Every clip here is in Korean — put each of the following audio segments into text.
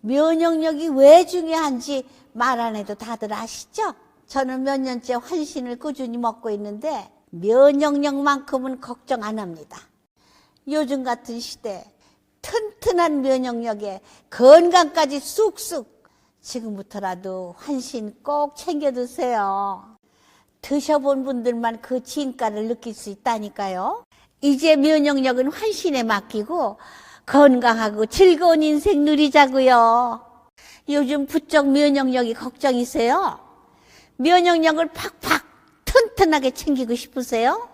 면역력이 왜 중요한지 말 안 해도 다들 아시죠? 저는 몇 년째 환신을 꾸준히 먹고 있는데 면역력만큼은 걱정 안 합니다. 요즘 같은 시대 튼튼한 면역력에 건강까지 쑥쑥. 지금부터라도 환신 꼭 챙겨 드세요. 드셔본 분들만 그 진가를 느낄 수 있다니까요. 이제 면역력은 환신에 맡기고 건강하고 즐거운 인생 누리자고요. 요즘 부쩍 면역력이 걱정이세요? 면역력을 팍팍 튼튼하게 챙기고 싶으세요?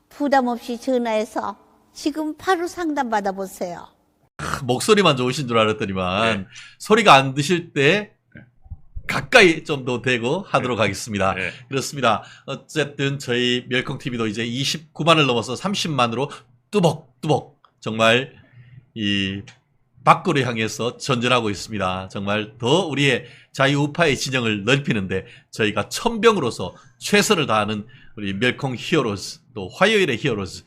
부담 없이 전화해서 지금 바로 상담 받아보세요. 목소리만 좋으신 줄 알았더니만 소리가 안 드실 때 가까이 좀 더 대고 하도록 하겠습니다. 그렇습니다. 어쨌든 저희 멸콩TV도 이제 29만을 넘어서 30만으로 뚜벅뚜벅 정말 이 밖으로 향해서 전전하고 있습니다. 정말 더 우리의 자유우파의 진영을 넓히는데 저희가 천병으로서 최선을 다하는 우리 멸콩 히어로즈, 또 화요일의 히어로즈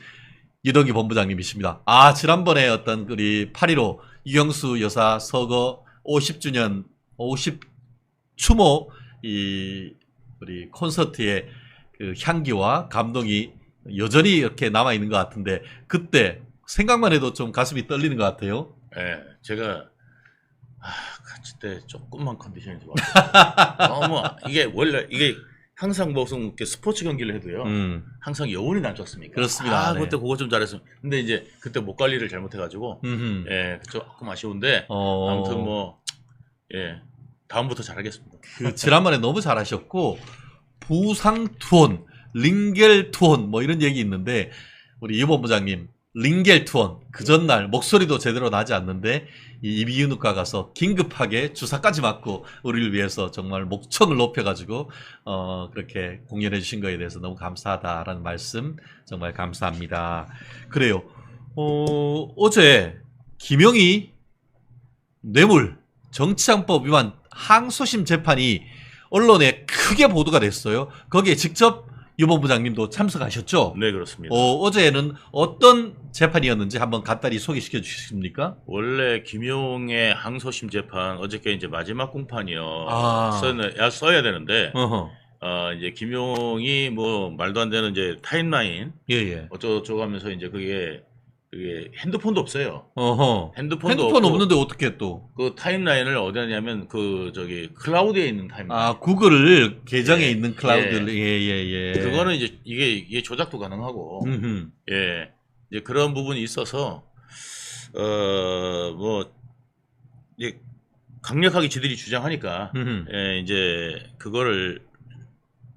유동규 본부장님이십니다. 지난번에 어떤 우리 8.15 유경수 여사 서거 50주년 50추모 우리 콘서트의 그 향기와 감동이 여전히 이렇게 남아 있는 것 같은데 그때 생각만 해도 좀 가슴이 떨리는 것 같아요. 네, 제가 같이 때 조금만 컨디션이 좋았어요. 너무 이게 원래 이게 항상 무슨 이렇게 스포츠 경기를 해도요. 항상 여운이 남지 않습니까? 그렇습니다. 네. 그때 그거 좀 잘했으면. 근데 이제 그때 목 관리를 잘못해가지고 조금 아쉬운데 아무튼 다음부터 잘하겠습니다. 지난번에 너무 잘하셨고 부상 투혼, 링겔 투혼 뭐 이런 얘기 있는데 우리 유 본부장님 링겔 투혼 그 전날 목소리도 제대로 나지 않는데 이 이비인후과 가서 긴급하게 주사까지 맞고 우리를 위해서 정말 목청을 높여가지고 그렇게 공연해 주신 거에 대해서 너무 감사하다라는 말씀 정말 감사합니다. 그래요. 어제 김영희 뇌물 정치장법 위반 항소심 재판이 언론에 크게 보도가 됐어요. 거기에 직접 유 본부장님도 참석하셨죠? 네, 그렇습니다. 어제는 어떤 재판이었는지 한번 간단히 소개시켜 주시겠습니까? 원래 김용의 항소심 재판 어저께 이제 마지막 공판이요. 써야 되는데 이제 김용이 뭐 말도 안 되는 이제 타임라인 어쩌고저쩌고 하면서 이제 그게 핸드폰도 없어요. 핸드폰 없는데 어떻게 또? 그 타임라인을 어디 하냐면 클라우드에 있는 타임라인. 구글 계정에 있는 클라우드. 그거는 이제 이게 조작도 가능하고. 이제 그런 부분이 있어서 이제 강력하게 지들이 주장하니까 이제 그거를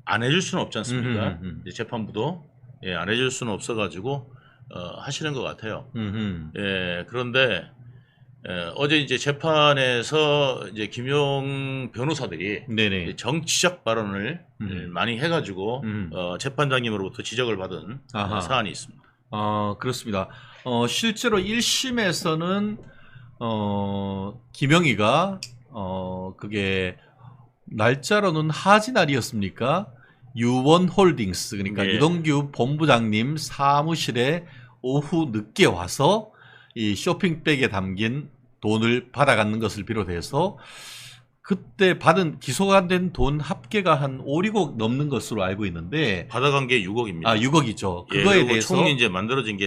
안 해줄 수는 없지 않습니까? 이제 재판부도 안 해줄 수는 없어가지고 하시는 것 같아요. 그런데 어제 이제 재판에서 이제 김용 변호사들이 이제 정치적 발언을 많이 해가지고 재판장님으로부터 지적을 받은 사안이 있습니다. 그렇습니다. 실제로 1심에서는 김영희가 그게 날짜로는 하지날이었습니까? 유원홀딩스 그러니까 유동규 본부장님 사무실에 오후 늦게 와서 이 쇼핑백에 담긴 돈을 받아가는 것을 비롯해서 그때 받은 기소가 된 돈 합계가 한 5, 6억 넘는 것으로 알고 있는데 받아간 게 6억입니다. 6억이죠. 그거에 대해서 총 이제 만들어진 게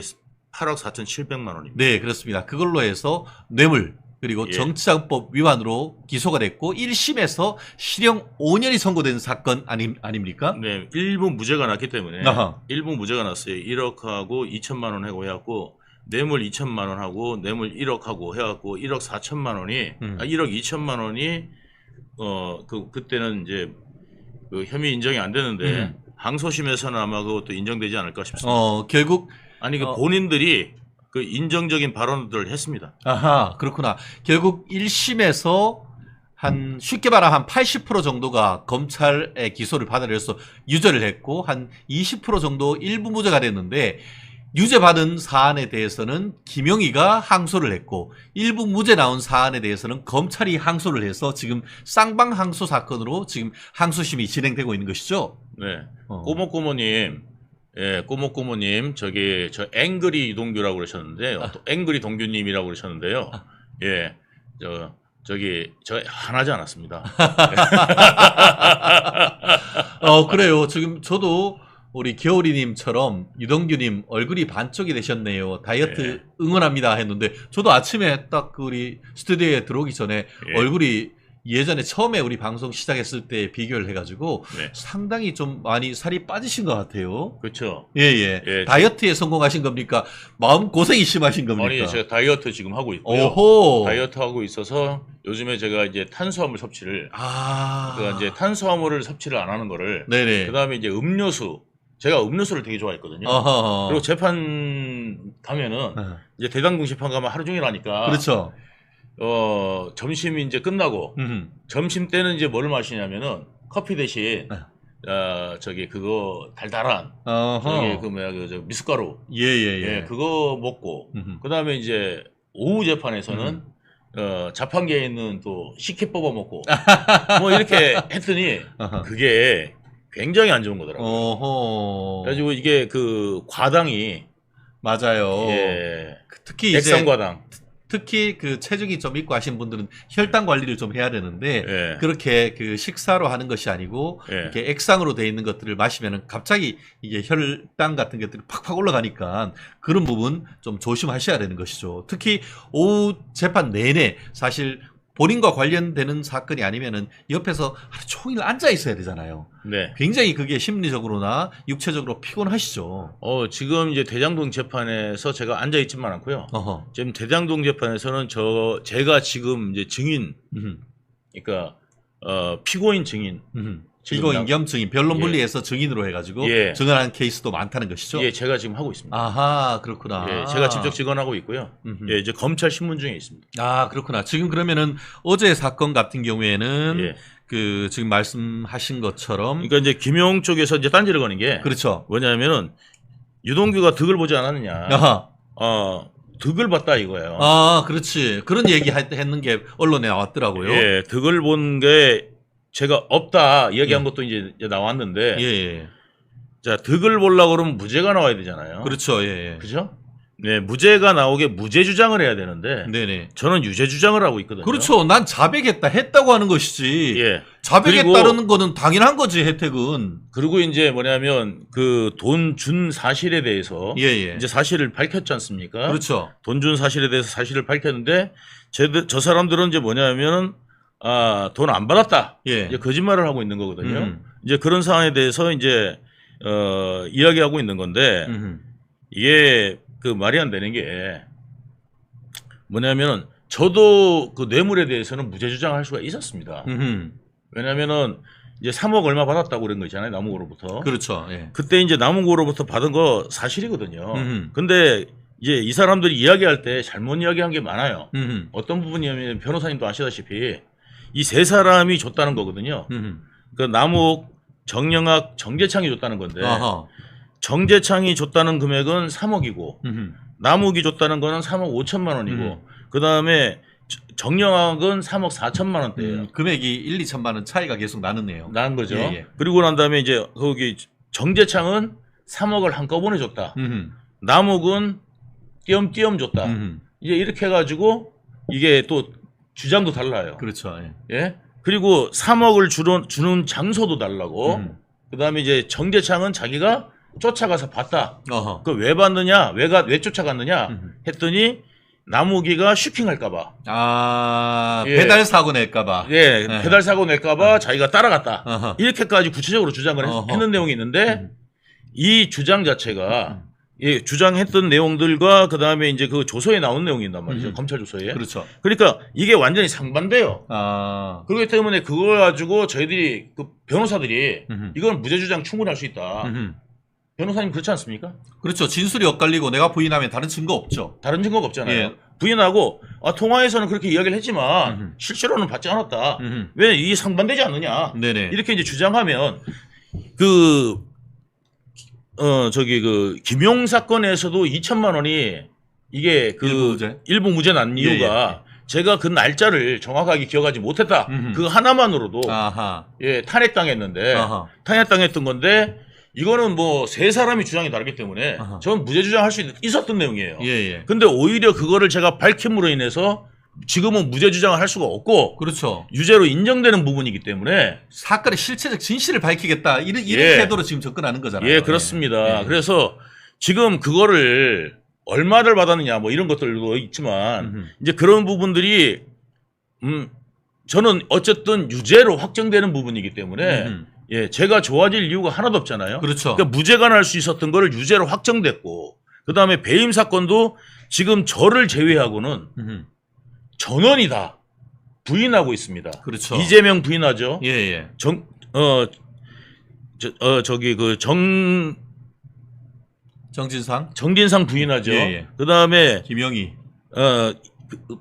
8억 4,700만 원입니다. 네, 그렇습니다. 그걸로 해서 뇌물 그리고 정치자금법 위반으로 기소가 됐고 1심에서 실형 5년이 선고된 사건 아닙니까? 네, 일부 무죄가 났기 때문에 일부 무죄가 났어요. 1억하고 2천만 원 하고 해갖고 뇌물 2천만 원 하고 뇌물 1억 하고 해갖고 1억 4천만 원이 1억 2천만 원이 그때는 이제 그 혐의 인정이 안 되는데 항소심에서는 아마 그것도 인정되지 않을까 싶습니다. 결국 본인들이 그 인정적인 발언들을 했습니다. 그렇구나. 결국 1심에서 쉽게 말하면 한 80% 정도가 검찰의 기소를 받아들여서 유죄를 했고 한 20% 정도 일부 무죄가 됐는데 유죄받은 사안에 대해서는 김영희가 항소를 했고 일부 무죄 나온 사안에 대해서는 검찰이 항소를 해서 지금 쌍방 항소 사건으로 지금 항소심이 진행되고 있는 것이죠. 네. 꼬모꼬모님, 꼬모꼬모님, 저 앵그리 유동규라고 그러셨는데요. 앵그리 동규님이라고 그러셨는데요. 저 화나지 않았습니다. 그래요. 지금 저도 우리 겨울이님처럼 유동규님 얼굴이 반쪽이 되셨네요. 다이어트 응원합니다 했는데 저도 아침에 딱 우리 스튜디오에 들어오기 전에 얼굴이 예전에 처음에 우리 방송 시작했을 때 비교를 해가지고 상당히 좀 많이 살이 빠지신 것 같아요. 그렇죠. 예. 다이어트에 성공하신 겁니까? 마음 고생이 심하신 겁니까? 아니, 제가 다이어트 지금 하고 있고요. 오호. 다이어트 하고 있어서 요즘에 제가 이제 탄수화물 섭취를 그러니까 이제 탄수화물을 섭취를 안 하는 거를 네네. 그다음에 이제 음료수 제가 음료수를 되게 좋아했거든요. 어허. 그리고 재판 가면은 이제 대장동 재판 가면 하루 종일 하니까 그렇죠. 점심이 이제 끝나고 점심 때는 이제 뭘 마시냐면은 커피 대신 그거 달달한 그 뭐야 저 미숫가루 예. 그거 먹고 그다음에 이제 오후 재판에서는 자판기에 있는 또 식혜 뽑아 먹고 뭐 이렇게 했더니 그게 굉장히 안 좋은 거더라고요. 어허. 그래가지고 이게 그 과당이 맞아요. 특히 이제 액상과당. 특히 그 체중이 좀 있고 하신 분들은 혈당 관리를 좀 해야 되는데 그렇게 그 식사로 하는 것이 아니고 이렇게 액상으로 돼 있는 것들을 마시면은 갑자기 이게 혈당 같은 것들이 팍팍 올라가니까 그런 부분 좀 조심하셔야 되는 것이죠. 특히 오후 재판 내내 사실 본인과 관련되는 사건이 아니면은 옆에서 하루 종일 앉아 있어야 되잖아요. 네. 굉장히 그게 심리적으로나 육체적으로 피곤하시죠. 지금 이제 대장동 재판에서 제가 앉아 있지만 않고요. 지금 대장동 재판에서는 제가 지금 이제 증인, 그러니까 피고인 증인, 피고인 겸 증인, 변론 분리해서 증인으로 해가지고 증언하는 케이스도 많다는 것이죠. 예, 제가 지금 하고 있습니다. 아하, 그렇구나. 제가 직접 증언하고 있고요. 이제 검찰 신문 중에 있습니다. 아, 그렇구나. 지금 그러면은 어제 사건 같은 경우에는 그 지금 말씀하신 것처럼 그러니까 이제 김용 쪽에서 이제 딴지를 거는 게 그렇죠. 뭐냐면은 유동규가 득을 보지 않았느냐. 득을 봤다 이거예요. 아, 그렇지. 그런 얘기 했는 게 언론에 나왔더라고요. 예, 득을 본 게 제가 없다 이야기한 것도 이제 나왔는데, 자 득을 보려고 그러면 무죄가 나와야 되잖아요. 그렇죠, 그죠? 네, 무죄가 나오게 무죄 주장을 해야 되는데, 저는 유죄 주장을 하고 있거든요. 그렇죠. 난 자백했다 했다고 하는 것이지. 자백했다는 거는 당연한 거지 혜택은. 그리고 이제 뭐냐면 그 돈 준 사실에 대해서 이제 사실을 밝혔지 않습니까? 그렇죠. 돈 준 사실에 대해서 사실을 밝혔는데, 저 사람들은 이제 뭐냐면 돈 안 받았다. 이제 거짓말을 하고 있는 거거든요. 이제 그런 상황에 대해서 이제 이야기하고 있는 건데 이게 그 말이 안 되는 게 뭐냐면은 저도 그 뇌물에 대해서는 무죄 주장할 수가 있었습니다. 왜냐면은 이제 3억 얼마 받았다고 그런 거 있잖아요. 남욱으로부터. 그렇죠. 그때 이제 남욱으로부터 받은 거 사실이거든요. 근데 이제 이 사람들이 이야기할 때 잘못 이야기한 게 많아요. 어떤 부분이냐면 변호사님도 아시다시피 이 세 사람이 줬다는 거거든요. 그 남욱, 정영학, 정재창이 줬다는 건데 정재창이 줬다는 금액은 3억이고 남욱이 줬다는 거는 3억 5천만 원이고 그 다음에 정영학은 3억 4천만 원대예요. 금액이 1, 2천만 원 차이가 계속 나는네요. 나는 거죠. 그리고 난 다음에 이제 거기 정재창은 3억을 한꺼번에 줬다. 남욱은 띄엄띄엄 줬다. 이제 이렇게 해가지고 이게 또 주장도 달라요. 그렇죠. 그리고 3억을 주는 장소도 달라고. 그 다음에 이제 정재창은 자기가 쫓아가서 봤다. 그 왜 봤느냐? 왜 쫓아갔느냐? 했더니 남욱이가 슈킹할까봐. 배달 사고 낼까봐. 배달 사고 낼까봐 자기가 따라갔다. 이렇게까지 구체적으로 주장을 했는 내용이 있는데 이 주장 자체가 주장했던 내용들과 그 다음에 이제 그 조서에 나온 내용이 있단 말이죠. 검찰 조서에. 그렇죠. 그러니까 이게 완전히 상반돼요. 그렇기 때문에 그걸 가지고 저희들이 그 변호사들이 이건 무죄 주장 충분히 할 수 있다. 변호사님 그렇지 않습니까? 그렇죠. 진술이 엇갈리고 내가 부인하면 다른 증거 없죠. 다른 증거가 없잖아요. 부인하고 통화에서는 그렇게 이야기를 했지만 실제로는 받지 않았다. 왜 이게 상반되지 않느냐. 이렇게 이제 주장하면 그 김용 사건에서도 2천만 원이 이게 일부 무죄 난 이유가 제가 그 날짜를 정확하게 기억하지 못했다. 그 하나만으로도 탄핵당했는데 탄핵당했던 건데 이거는 뭐 세 사람이 주장이 다르기 때문에 저는 무죄 주장할 수 있었던 내용이에요. 근데 오히려 그거를 제가 밝힘으로 인해서 지금은 무죄 주장을 할 수가 없고 그렇죠. 유죄로 인정되는 부분이기 때문에 사건의 실체적 진실을 밝히겠다. 이런 예. 태도로 지금 접근하는 거잖아요. 예, 그렇습니다. 예. 그래서 지금 그거를 얼마를 받았느냐 뭐 이런 것들도 있지만 이제 그런 부분들이 저는 어쨌든 유죄로 확정되는 부분이기 때문에 예, 제가 좋아질 이유가 하나도 없잖아요. 그렇죠. 그러니까 무죄가 날 수 있었던 거를 유죄로 확정됐고 그다음에 배임 사건도 지금 저를 제외하고는 전원이 다 부인하고 있습니다. 그렇죠. 이재명 부인하죠. 예, 예. 정진상 부인하죠. 예, 예. 그다음에 김영희.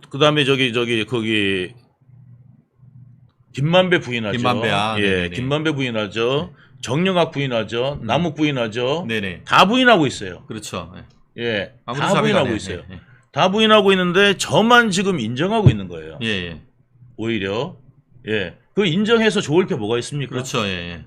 그다음에 거기 김만배 부인하죠. 김만배, 예, 네네네. 김만배 부인하죠. 정영학 부인하죠. 남욱 부인하죠. 네네. 다 부인하고 있어요. 그렇죠. 예, 아무리 다 부인하고 네, 있어요. 네. 다 부인하고 있는데 저만 지금 인정하고 있는 거예요. 예, 예. 오히려 예, 그 인정해서 좋을 게 뭐가 있습니까? 그렇죠. 예, 예.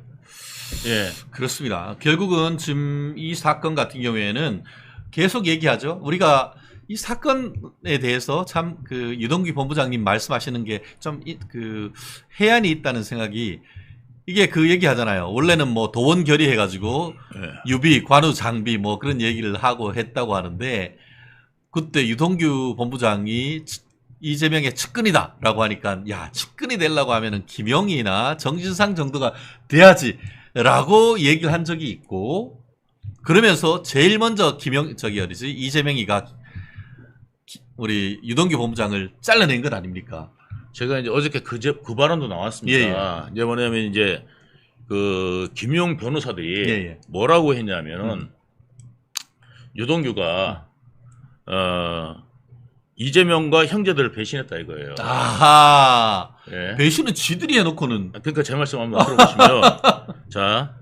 예, 그렇습니다. 결국은 지금 이 사건 같은 경우에는 계속 얘기하죠. 우리가 이 사건에 대해서 참 그 유동규 본부장님 말씀하시는 게 좀 그 해안이 있다는 생각이 이게 그 얘기 하잖아요. 원래는 뭐 도원 결의해가지고 예. 유비, 관우, 장비 뭐 그런 얘기를 하고 했다고 하는데 그때 유동규 본부장이 이재명의 측근이다라고 하니까 야 측근이 되려고 하면은 김영희나 정진상 정도가 돼야지라고 얘기를 한 적이 있고 그러면서 제일 먼저 이재명이가 우리 유동규 본부장을 잘라낸 것 아닙니까? 제가 이제 어저께 그 발언도 나왔습니다. 예, 예. 이제 뭐냐면 이제 그 김용 변호사들이 예, 예. 뭐라고 했냐면은 유동규가 이재명과 형제들을 배신했다 이거예요. 아하. 예. 배신은 지들이 해놓고는. 그러니까 제 말씀 한번 들어보시면 자,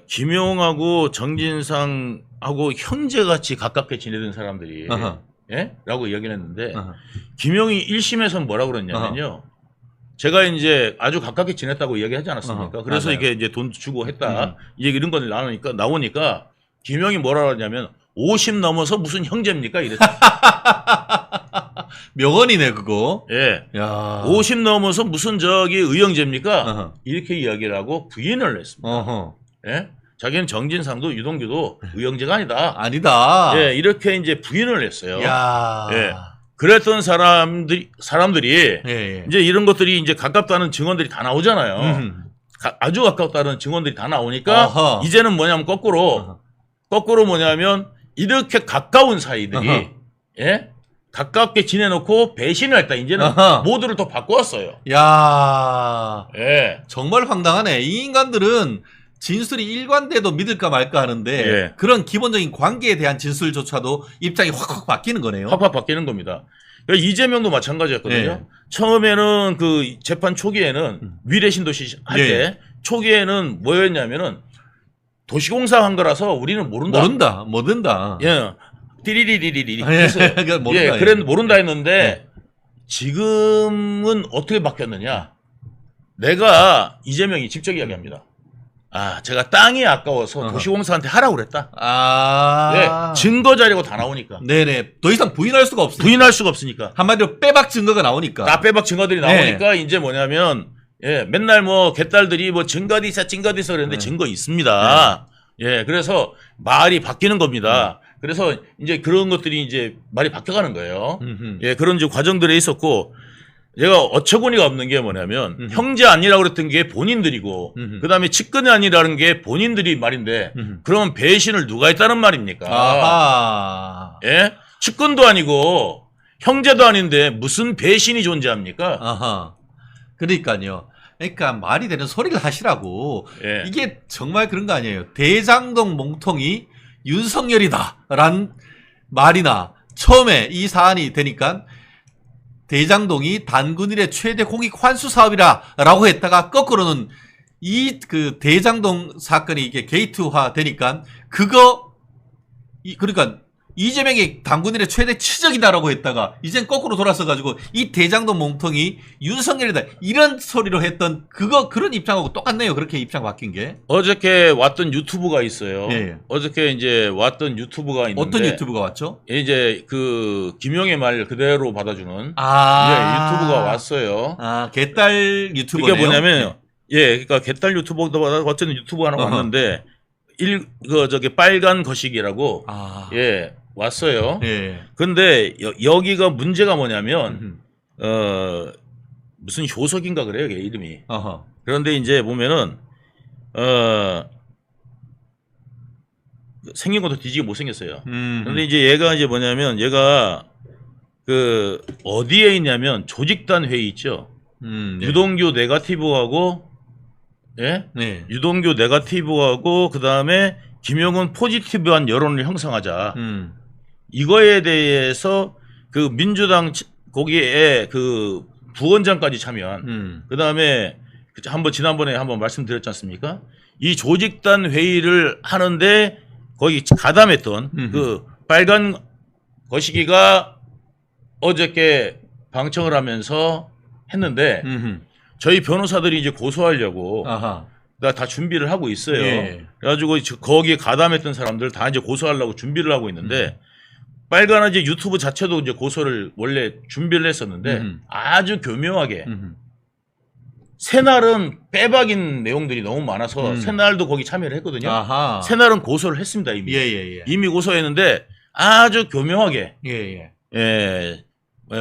김용하고 정진상하고 형제같이 가깝게 지내던 사람들이 아하. 예? 라고 이야기를 했는데 아하. 김용이 1심에서는 뭐라고 그랬냐면요. 제가 이제 아주 가깝게 지냈다고 이야기하지 않았습니까? 그래서 맞아요. 이게 이제 돈 주고 했다. 이제 이런 건 나오니까 김용이 뭐라고 하냐면 50 넘어서 무슨 형제입니까? 이랬어요. 명언이네 그거. 예. 야. 50 넘어서 무슨 의형제입니까? 아하. 이렇게 이야기를 하고 부인을 했습니다. 어허. 예? 자기는 정진상도 유동규도 의형제가 아니다. 아니다. 예, 이렇게 이제 부인을 했어요. 야. 예. 그랬던 사람들이 예, 예. 이제 이런 것들이 이제 가깝다는 증언들이 다 나오잖아요. 아주 가깝다는 증언들이 다 나오니까 아하. 이제는 뭐냐면 거꾸로 뭐냐면 이렇게 가까운 사이들이 아하. 예? 가깝게 지내놓고 배신을 했다. 이제는 아하. 모두를 또 바꾸었어요. 야. 예. 정말 황당하네. 이 인간들은 진술이 일관돼도 믿을까 말까 하는데 예. 그런 기본적인 관계에 대한 진술조차도 입장이 확확 바뀌는 거네요. 확확 바뀌는 겁니다. 그러니까 이재명도 마찬가지였거든요. 예. 처음에는 그 재판 초기에는 위례신도시 할 때 예. 초기에는 뭐였냐면은 도시공사 한 거라서 우리는 모른다. 모른다. 예. 띠리리리리리 예. 했어요. 그러니까 모른다. 예, 그래 모른다 했는데 지금은 어떻게 바뀌었느냐? 내가 이재명이 직접 이야기합니다. 아, 제가 땅이 아까워서 도시공사한테 하라고 그랬다. 아. 네, 증거 자료가 다 나오니까. 네네. 더 이상 부인할 수가 없으니까. 부인할 수가 없으니까. 한마디로 빼박 증거가 나오니까. 다 빼박 증거들이 나오니까 이제 뭐냐면 예, 맨날 뭐 개딸들이 뭐 증거도 있어 그랬는데 증거 있습니다. 예, 그래서 말이 바뀌는 겁니다. 그래서 이제 그런 것들이 이제 말이 바뀌어가는 거예요. 예, 그런 이제 과정들이 있었고 제가 어처구니가 없는 게 뭐냐면 형제 아니라고 그랬던 게 본인들이고 그다음에 측근이 아니라는 게 본인들이 말인데 그러면 배신을 누가 했다는 말입니까? 아하. 예? 측근도 아니고 형제도 아닌데 무슨 배신이 존재합니까? 아하. 그러니까요. 그러니까 말이 되는 소리를 하시라고. 예. 이게 정말 그런 거 아니에요. 대장동 몽통이 윤석열이다라는 말이나 처음에 이 사안이 되니까 대장동이 단군일의 최대 공익 환수 사업이라고 했다가 거꾸로는 이 그 대장동 사건이 이게 게이트화 되니까 그러니까 이재명이 당군일의 최대 치적이다라고 했다가 이젠 거꾸로 돌아서 가지고 이 대장동 몸통이 윤석열이다 이런 소리로 했던 그런 입장하고 똑같네요. 그렇게 입장 바뀐 게. 어저께 왔던 유튜브가 있어요. 예. 어저께 이제 왔던 유튜브가 있는데 어떤 유튜브가 왔죠? 이제 그 김용의 말 그대로 받아주는 유튜브가 왔어요. 개딸 유튜버네요. 이게 뭐냐면 그러니까 개딸 유튜버도 어쨌든 유튜브 하나 왔는데 저기 빨간 거시기라고 왔어요. 예. 근데 여기가 문제가 뭐냐면 무슨 효석인가 그래요, 걔 이름이. 그런데 이제 보면은 생긴 것도 뒤지게 못생겼어요. 그런데 이제 얘가 이제 뭐냐면 얘가 그 어디에 있냐면 조직단 회의 있죠. 유동규 네거티브하고 유동규 네거티브하고 그다음에 김용은 포지티브한 여론을 형성하자. 이거에 대해서 그 민주당 거기에 그 부원장까지 참여한. 그다음에 한번 지난번에 한번 말씀드렸지 않습니까? 이 조직단 회의를 하는데 거기 가담했던 그 빨간 거시기가 어저께 방청을 하면서 했는데 저희 변호사들이 이제 고소하려고 다 준비를 하고 있어요. 그래가지고 거기에 가담했던 사람들 다 이제 고소하려고 준비를 하고 있는데 빨간 이제 유튜브 자체도 이제 고소를 원래 준비를 했었는데 아주 교묘하게 새날은 빼박인 내용들이 너무 많아서 새날도 거기 참여를 했거든요. 새날은 고소를 했습니다 이미. 이미 고소했는데 아주 교묘하게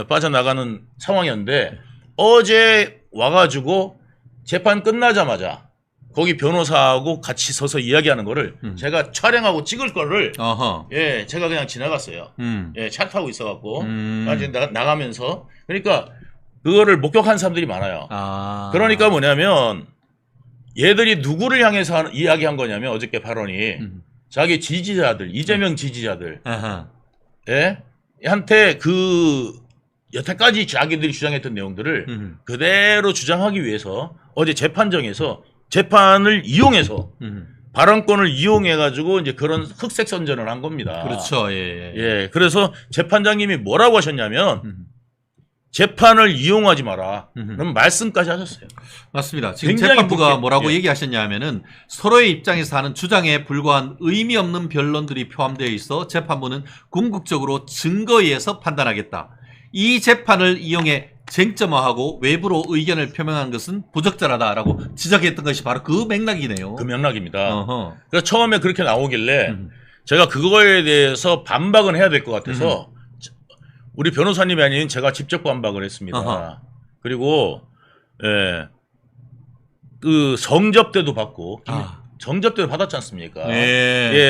빠져나가는 상황이었는데 어제 와가지고 재판 끝나자마자 거기 변호사하고 같이 서서 이야기하는 거를 제가 촬영하고 찍을 거를 제가 그냥 지나갔어요. 차 타고 있어갖고 나가면서 그러니까 그거를 목격한 사람들이 많아요. 그러니까 뭐냐면 얘들이 누구를 향해서 이야기한 거냐면 어저께 발언이 자기 지지자들 이재명 지지자들 한테 그 여태까지 자기들이 주장했던 내용들을 그대로 주장하기 위해서 어제 재판정에서 재판을 이용해서 발언권을 이용해가지고 이제 그런 흑색 선전을 한 겁니다. 그렇죠. 그래서 재판장님이 뭐라고 하셨냐면 재판을 이용하지 마라. 그럼 말씀까지 하셨어요. 맞습니다. 지금 재판부가 뭐라고 얘기하셨냐면은 서로의 입장에서 하는 주장에 불과한 의미 없는 변론들이 포함되어 있어 재판부는 궁극적으로 증거에 의해서 판단하겠다. 이 재판을 이용해 쟁점화하고 외부로 의견을 표명한 것은 부적절하다라고 지적했던 것이 바로 그 맥락이네요. 그 맥락입니다. 그래서 처음에 그렇게 나오길래 제가 그거에 대해서 반박은 해야 될 것 같아서 우리 변호사님이 아닌 제가 직접 반박을 했습니다. 그리고 그 성접대도 받고 성접대도 받았지 않습니까?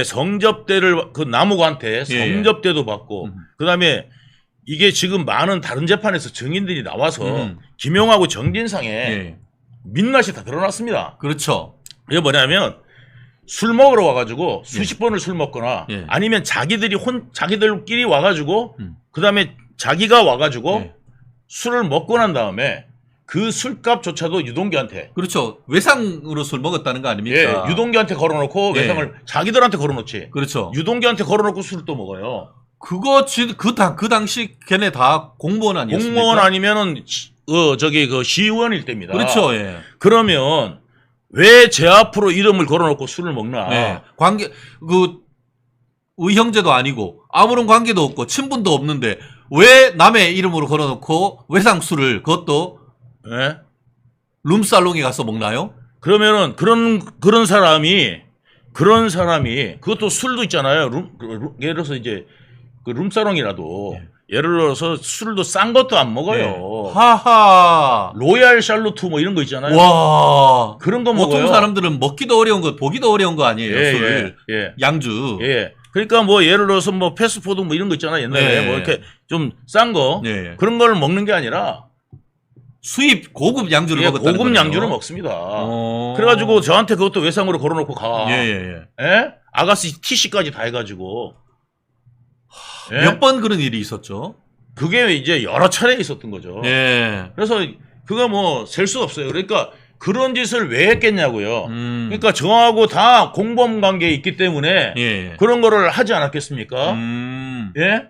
성접대를 그 남욱한테 성접대도 받고 그다음에 이게 지금 많은 다른 재판에서 증인들이 나와서 김용하고 정진상의 민낯이 다 드러났습니다. 그렇죠. 이게 뭐냐면 술 먹으러 와가지고 수십 번을 술 먹거나 아니면 자기들끼리 와가지고 그다음에 자기가 와가지고 술을 먹고 난 다음에 그 술값조차도 유동규한테 그렇죠. 외상으로 술 먹었다는 거 아닙니까? 유동규한테 걸어놓고 외상을 자기들한테 걸어놓지. 그렇죠. 유동규한테 걸어놓고 술을 또 먹어요. 그거 그 당시 걔네 다 공무원 아니었습니까? 공무원 아니면은 저기 그 시의원일 때입니다. 그렇죠. 그러면 왜 제 앞으로 이름을 걸어놓고 술을 먹나? 관계 그 의형제도 아니고 아무런 관계도 없고 친분도 없는데 왜 남의 이름으로 걸어놓고 외상술을 그것도 룸살롱에 가서 먹나요? 그러면은 그런 사람이 그것도 술도 있잖아요. 예를 들어서 이제 그 룸사롱이라도 예를 들어서 술도 싼 것도 안 먹어요. 하하. 로얄 샬루트 뭐 이런 거 있잖아요. 와. 그런 거 먹어요. 보통 사람들은 먹기도 어려운 거, 보기도 어려운 거 아니에요. 술을. 양주. 그러니까 뭐 예를 들어서 뭐 패스트푸드 뭐 이런 거 있잖아요. 옛날에 뭐 이렇게 좀 싼 거 그런 걸 먹는 게 아니라 수입 고급 양주를 먹었다는 고급 양주를 먹습니다. 그래가지고 저한테 그것도 외상으로 걸어놓고 가. 아가씨 TC까지 다 해가지고. 몇 번 그런 일이 있었죠. 그게 이제 여러 차례 있었던 거죠. 그래서 그거 뭐 셀 수 없어요. 그러니까 그런 짓을 왜 했겠냐고요. 그러니까 저하고 다 공범 관계에 있기 때문에 예. 그런 거를 하지 않았겠습니까? 예?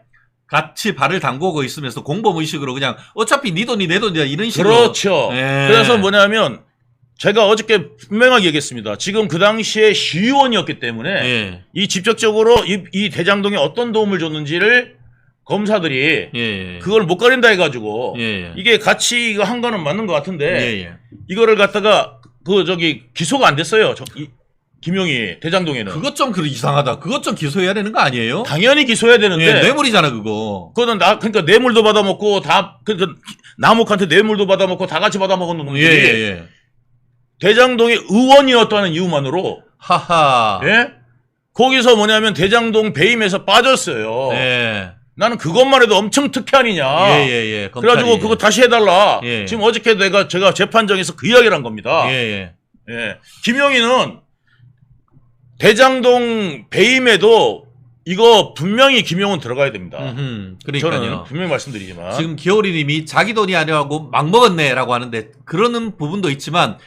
같이 발을 담그고 있으면서 공범 의식으로 그냥 어차피 네 돈이 내 돈이야 이런 식으로. 그렇죠. 예. 그래서 뭐냐면 제가 어저께 분명하게 얘기했습니다. 지금 그 당시에 시의원이었기 때문에 예. 이 직접적으로 이 대장동에 어떤 도움을 줬는지를 검사들이 예. 그걸 못 가린다 해가지고 예. 이게 같이 이거 한 거는 맞는 것 같은데 예. 이거를 갖다가 기소가 안 됐어요. 김용희 대장동에는. 그것 좀 이상하다. 그것 좀 기소해야 되는 거 아니에요? 당연히 기소해야 되는데. 예, 뇌물이잖아 그거. 그거는 그러니까 뇌물도 받아먹고 남욱한테 뇌물도 받아먹고 다 같이 받아먹은 놈들이 예. 대장동의 의원이었다는 이유만으로 하하. 예? 거기서 뭐냐면 대장동 배임에서 빠졌어요. 예. 나는 그것만 해도 엄청 특혜 아니냐. 예. 그래가지고 그거 다시 해달라. 예. 지금 어저께 제가 재판정에서 그 이야기를 한 겁니다. 예. 김용희는 대장동 배임에도 이거 분명히 김용은 들어가야 됩니다. 그러니까요. 저는 분명히 말씀드리지만 지금 기호리님이 자기 돈이 아니라고 막 먹었네라고 하는데 그러는 부분도 있지만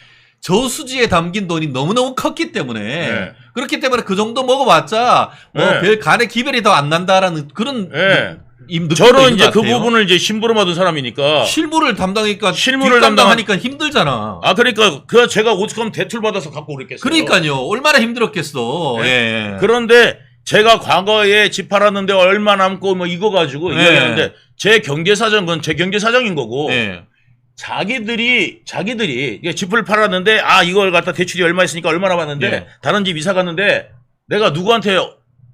저수지에 담긴 돈이 너무너무 컸기 때문에 네. 그렇기 때문에 그 정도 먹어봤자 뭐 네. 별 간의 기별이 더 안 난다라는 그런 느낌도 저는 있는 이제 것 그 같아요. 부분을 이제 심부름하던 사람이니까 실무를 담당하니까 실무를 담당하니까 힘들잖아. 그러니까 제가 오죽하면 대출 받아서 갖고 오랬겠어요. 그러니까요. 얼마나 힘들었겠어. 예. 그런데 제가 과거에 집 팔았는데 얼마 남고 뭐 이거 가지고 이야기하는데 제 경제사정은 제 경제사정인 거고 예. 자기들이 이게 집을 팔았는데 이걸 갖다 대출이 얼마 있으니까 얼마 남았는데 예. 다른 집 이사 갔는데 내가 누구한테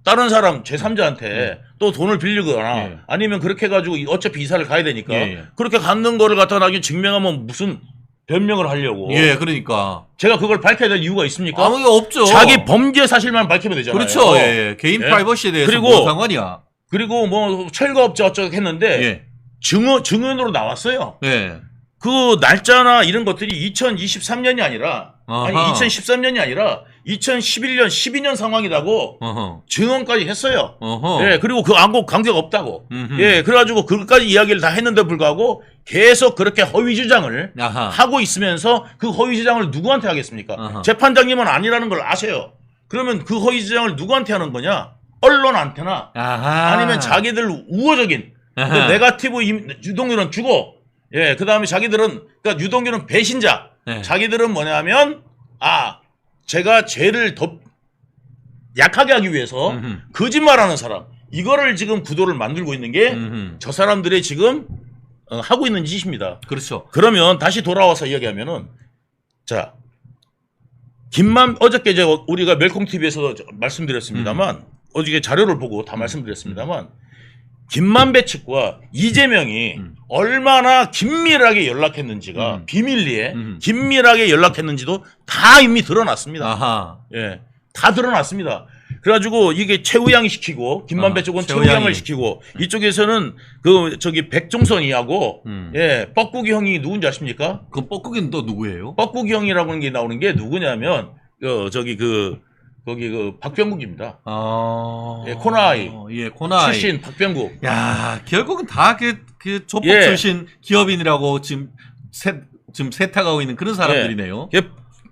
다른 사람 제3자한테 또 돈을 빌리거나 예. 아니면 그렇게 해가지고 어차피 이사를 가야 되니까 예. 그렇게 갖는 거를 갖다 나중에 증명하면 무슨 변명을 하려고 예, 그러니까. 제가 그걸 밝혀야 될 이유가 있습니까? 아무 이유 없죠. 자기 범죄 사실만 밝히면 되잖아요. 그렇죠. 예. 개인 예. 프라이버시에 대해서 그리고 무슨 상관이야. 그리고 뭐 철거업체 어쩌고 했는데 예. 증언으로 나왔어요. 예. 그 날짜나 이런 것들이 2023년이 아니라 아니 아하. 2013년이 아니라 2011년 12년 상황이라고 어허. 증언까지 했어요. 어허. 예, 그리고 그 안고 관계가 없다고. 음흠. 예, 그래가지고 그것까지 이야기를 다 했는데 불구하고 계속 그렇게 허위 주장을 아하. 하고 있으면서 그 허위 주장을 누구한테 하겠습니까? 아하. 재판장님은 아니라는 걸 아세요. 그러면 그 허위 주장을 누구한테 하는 거냐? 언론한테나 아하. 아니면 자기들 우호적인 그 아하. 네거티브 유동규는 주고 예, 그 다음에 자기들은 그러니까 유동규는 배신자. 네. 자기들은 뭐냐면 제가 죄를 더 약하게 하기 위해서 거짓말하는 사람. 이거를 지금 구도를 만들고 있는 게 저 사람들의 지금 하고 있는 짓입니다. 그렇죠. 그러면 다시 돌아와서 이야기하면은 자 어저께 우리가 멜콩 TV에서 말씀드렸습니다만 어저께 자료를 보고 다 말씀드렸습니다만 김만배 측과 이재명이 얼마나 긴밀하게 연락했는지가 비밀리에 긴밀하게 연락했는지도 다 이미 드러났습니다. 아하. 예, 다 드러났습니다. 그래가지고 이게 최우양이 시키고 김만배 쪽은 최우양을 시키고 이쪽에서는 백종선이하고 뻐꾸기 형이 누군지 아십니까? 그 뻐꾸기는 또 누구예요? 뻐꾸기 형이라고 하는 게 나오는 게 누구냐면 박병국입니다. 예, 코나아이. 예, 코나아이. 출신 박병국. 야, 결국은 다 그 조폭 예. 출신 기업인이라고 지금 세탁하고 있는 그런 사람들이네요. 예,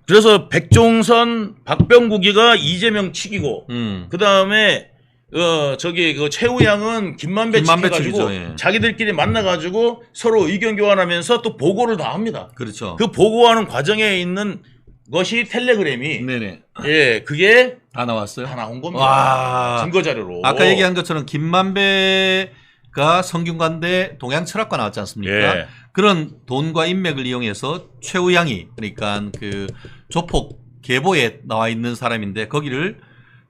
그래서 백종선, 박병국이가 이재명 측이고, 그 다음에 최우양은 김만배 측이가지고 측이죠, 예. 자기들끼리 만나가지고 서로 의견 교환하면서 또 보고를 다 합니다. 그렇죠. 그 보고하는 과정에 있는 것이 텔레그램이 네네. 예, 그게 다 나왔어요? 다 나온 겁니다. 와. 증거 자료로. 아까 얘기한 것처럼 김만배가 성균관대 동양철학과 나왔지 않습니까? 예. 그런 돈과 인맥을 이용해서 최우양이 그러니까 그 조폭 계보에 나와 있는 사람인데 거기를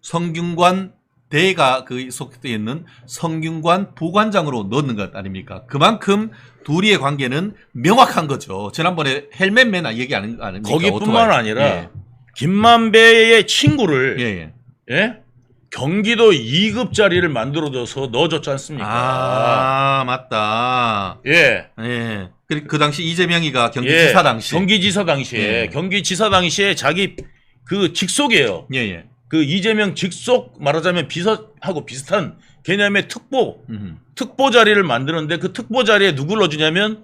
성균관 대가 그 속되어 있는 성균관 부관장으로 넣는 것 아닙니까? 그만큼 둘이의 관계는 명확한 거죠. 지난번에 헬멧맨 얘기 안 합니까? 거기뿐만 아니라 김만배의 친구를 예. 경기도 2급 자리를 만들어줘서 넣어줬지 않습니까? 아, 맞다. 예. 예. 그 당시 이재명이가 경기지사 당시. 경기지사 당시에. 예. 경기지사 당시에 자기 그 직속이에요. 예. 그 이재명 직속 말하자면 비서하고 비슷한 개념의 특보 자리를 만드는데 그 특보 자리에 누구를 넣어주냐면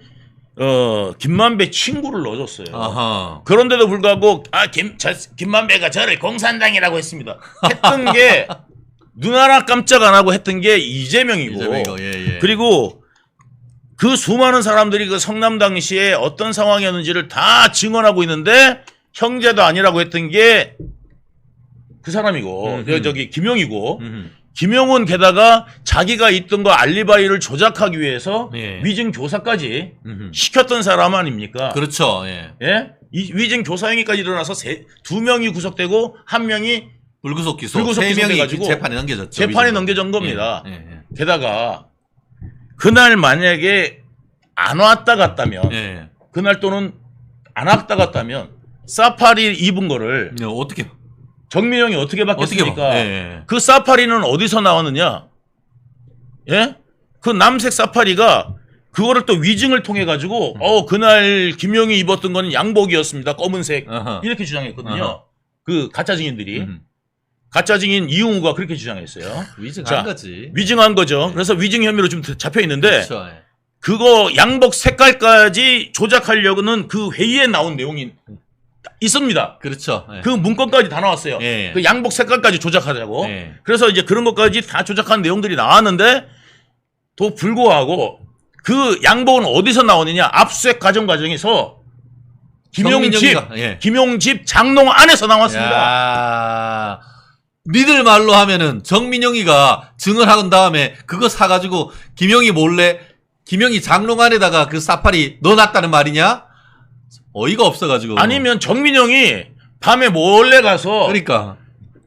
김만배 친구를 넣어줬어요. 아하. 그런데도 불구하고 김만배가 저를 공산당이라고 했습니다. 했던 게 눈 하나 깜짝 안 하고 했던 게 이재명이고 예. 그리고 그 수많은 사람들이 그 성남 당시에 어떤 상황이었는지를 다 증언하고 있는데 형제도 아니라고 했던 게 그 사람이고 저기 김용이고 김용은 게다가 자기가 있던 거 알리바이를 조작하기 위해서 예. 위증 교사까지 시켰던 사람 아닙니까? 그렇죠. 예. 예? 이 위증 교사 행위까지 일어나서 두 명이 구속되고 한 명이 불구속 기소. 불구속 3명이 기소돼가지고 재판에 넘겨졌죠. 재판에 위증으로. 넘겨진 겁니다. 예. 게다가 그날 만약에 안 왔다 갔다면 예. 그날 또는 안 왔다 갔다면 사파리 입은 거를 예. 어떻게 정민영이 어떻게 받겠습니까? 예. 그 사파리는 어디서 나왔느냐? 예? 그 남색 사파리가 그거를 또 위증을 통해 가지고 그날 김용이 입었던 거는 양복이었습니다. 검은색. 아하. 이렇게 주장했거든요. 아하. 그 가짜 증인들이. 가짜 증인 이용우가 그렇게 주장했어요. 위증한 거지. 위증한 거죠. 그래서 위증 혐의로 좀 잡혀 있는데 그렇죠. 예. 그거 양복 색깔까지 조작하려고는 그 회의에 나온 내용이 있습니다. 그렇죠. 예. 그 문건까지 다 나왔어요. 예. 그 양복 색깔까지 조작하자고. 예. 그래서 이제 그런 것까지 다 조작한 내용들이 나왔는데 또 불구하고 그 양복은 어디서 나오느냐? 압수수색 과정에서 김용 집 장롱 안에서 나왔습니다. 야, 믿을 말로 하면은 정민영이가 증언한 다음에 그거 사가지고 김영이 몰래 김영이 장롱 안에다가 그 사파리 넣어놨다는 말이냐? 어이가 없어가지고. 아니면 정민영이 밤에 몰래 가서 그러니까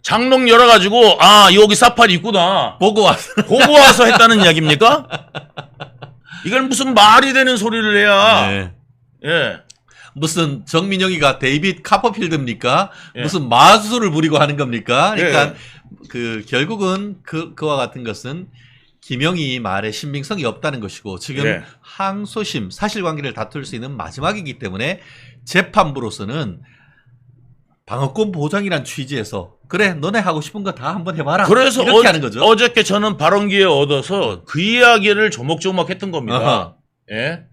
장롱 열어가지고 여기 사파리 있구나 보고 왔어. 보고 와서 했다는 이야기입니까? 이건 무슨 말이 되는 소리를 해야. 네. 예. 무슨 정민영이가 데이빗 카퍼필드입니까? 예. 무슨 마술을 부리고 하는 겁니까? 그러니까 예. 그 결국은 그와 같은 것은 김영희 말에 신빙성이 없다는 것이고 지금 예. 항소심 사실관계를 다툴 수 있는 마지막이기 때문에 재판부로서는 방어권 보장이란 취지에서 그래 너네 하고 싶은 거 다 한번 해봐라. 그래서 이렇게 하는 거죠. 어저께 저는 발언 기회 얻어서 그 이야기를 조목조목 했던 겁니다. 아하. 예.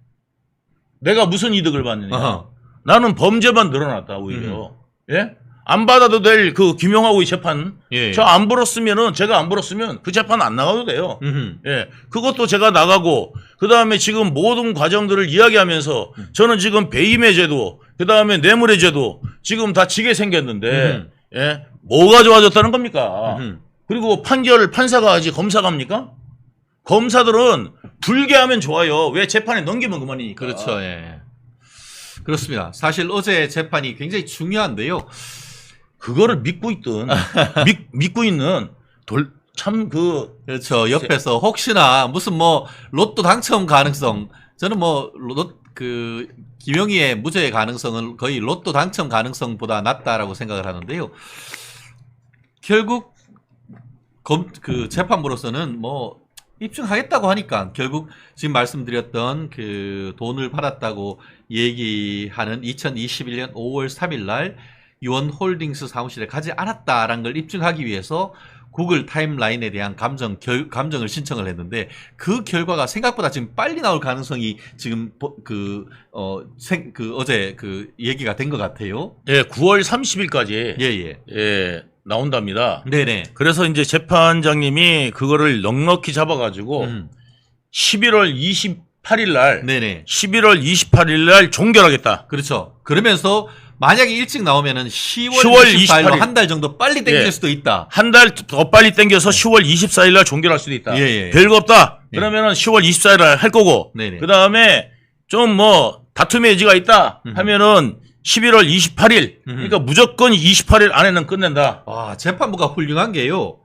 내가 무슨 이득을 받느냐. 아하. 나는 범죄만 늘어났다 오히려. 예? 안 받아도 될 그 김용하고의 재판. 예. 저 안 불었으면은 제가 안 불었으면 그 재판 안 나가도 돼요. 예. 그것도 제가 나가고 그다음에 지금 모든 과정들을 이야기하면서 저는 지금 배임의 제도, 그다음에 뇌물의 제도 지금 다 지게 생겼는데 예. 뭐가 좋아졌다는 겁니까? 그리고 판사가 하지 검사가 합니까? 검사들은 불개하면 좋아요. 왜 재판에 넘기면 그만이니까. 그렇죠. 예. 그렇습니다. 사실 어제 재판이 굉장히 중요한데요. 그거를 믿고 있던 믿고 있는 그렇죠. 옆에서 혹시나 무슨 뭐 로또 당첨 가능성 저는 뭐 김영희의 무죄의 가능성은 거의 로또 당첨 가능성보다 낮다라고 생각을 하는데요. 결국 그 재판부로서는 뭐 입증하겠다고 하니까 결국 지금 말씀드렸던 그 돈을 받았다고 얘기하는 2021년 5월 3일 날 유원홀딩스 사무실에 가지 않았다라는 걸 입증하기 위해서 구글 타임라인에 대한 감정을 신청을 했는데 그 결과가 생각보다 지금 빨리 나올 가능성이 지금 어제 그 얘기가 된 것 같아요. 예, 9월 30일까지 예, 나온답니다. 네네. 그래서 이제 재판장님이 그거를 넉넉히 잡아가지고 11월 28일 날, 네네. 11월 28일 날 종결하겠다. 그렇죠. 그러면서 만약에 일찍 나오면은 10월 24일로 한 달 정도 빨리 땡길 예. 수도 있다. 한 달 더 빨리 땡겨서 10월 24일 날 종결할 수도 있다. 예. 별거 없다. 예. 그러면은 10월 24일 날 할 거고. 네네. 그 다음에 좀 뭐 다툼의 여지가 있다 하면은 11월 28일. 그러니까 무조건 28일 안에는 끝낸다. 와, 재판부가 훌륭한 게요.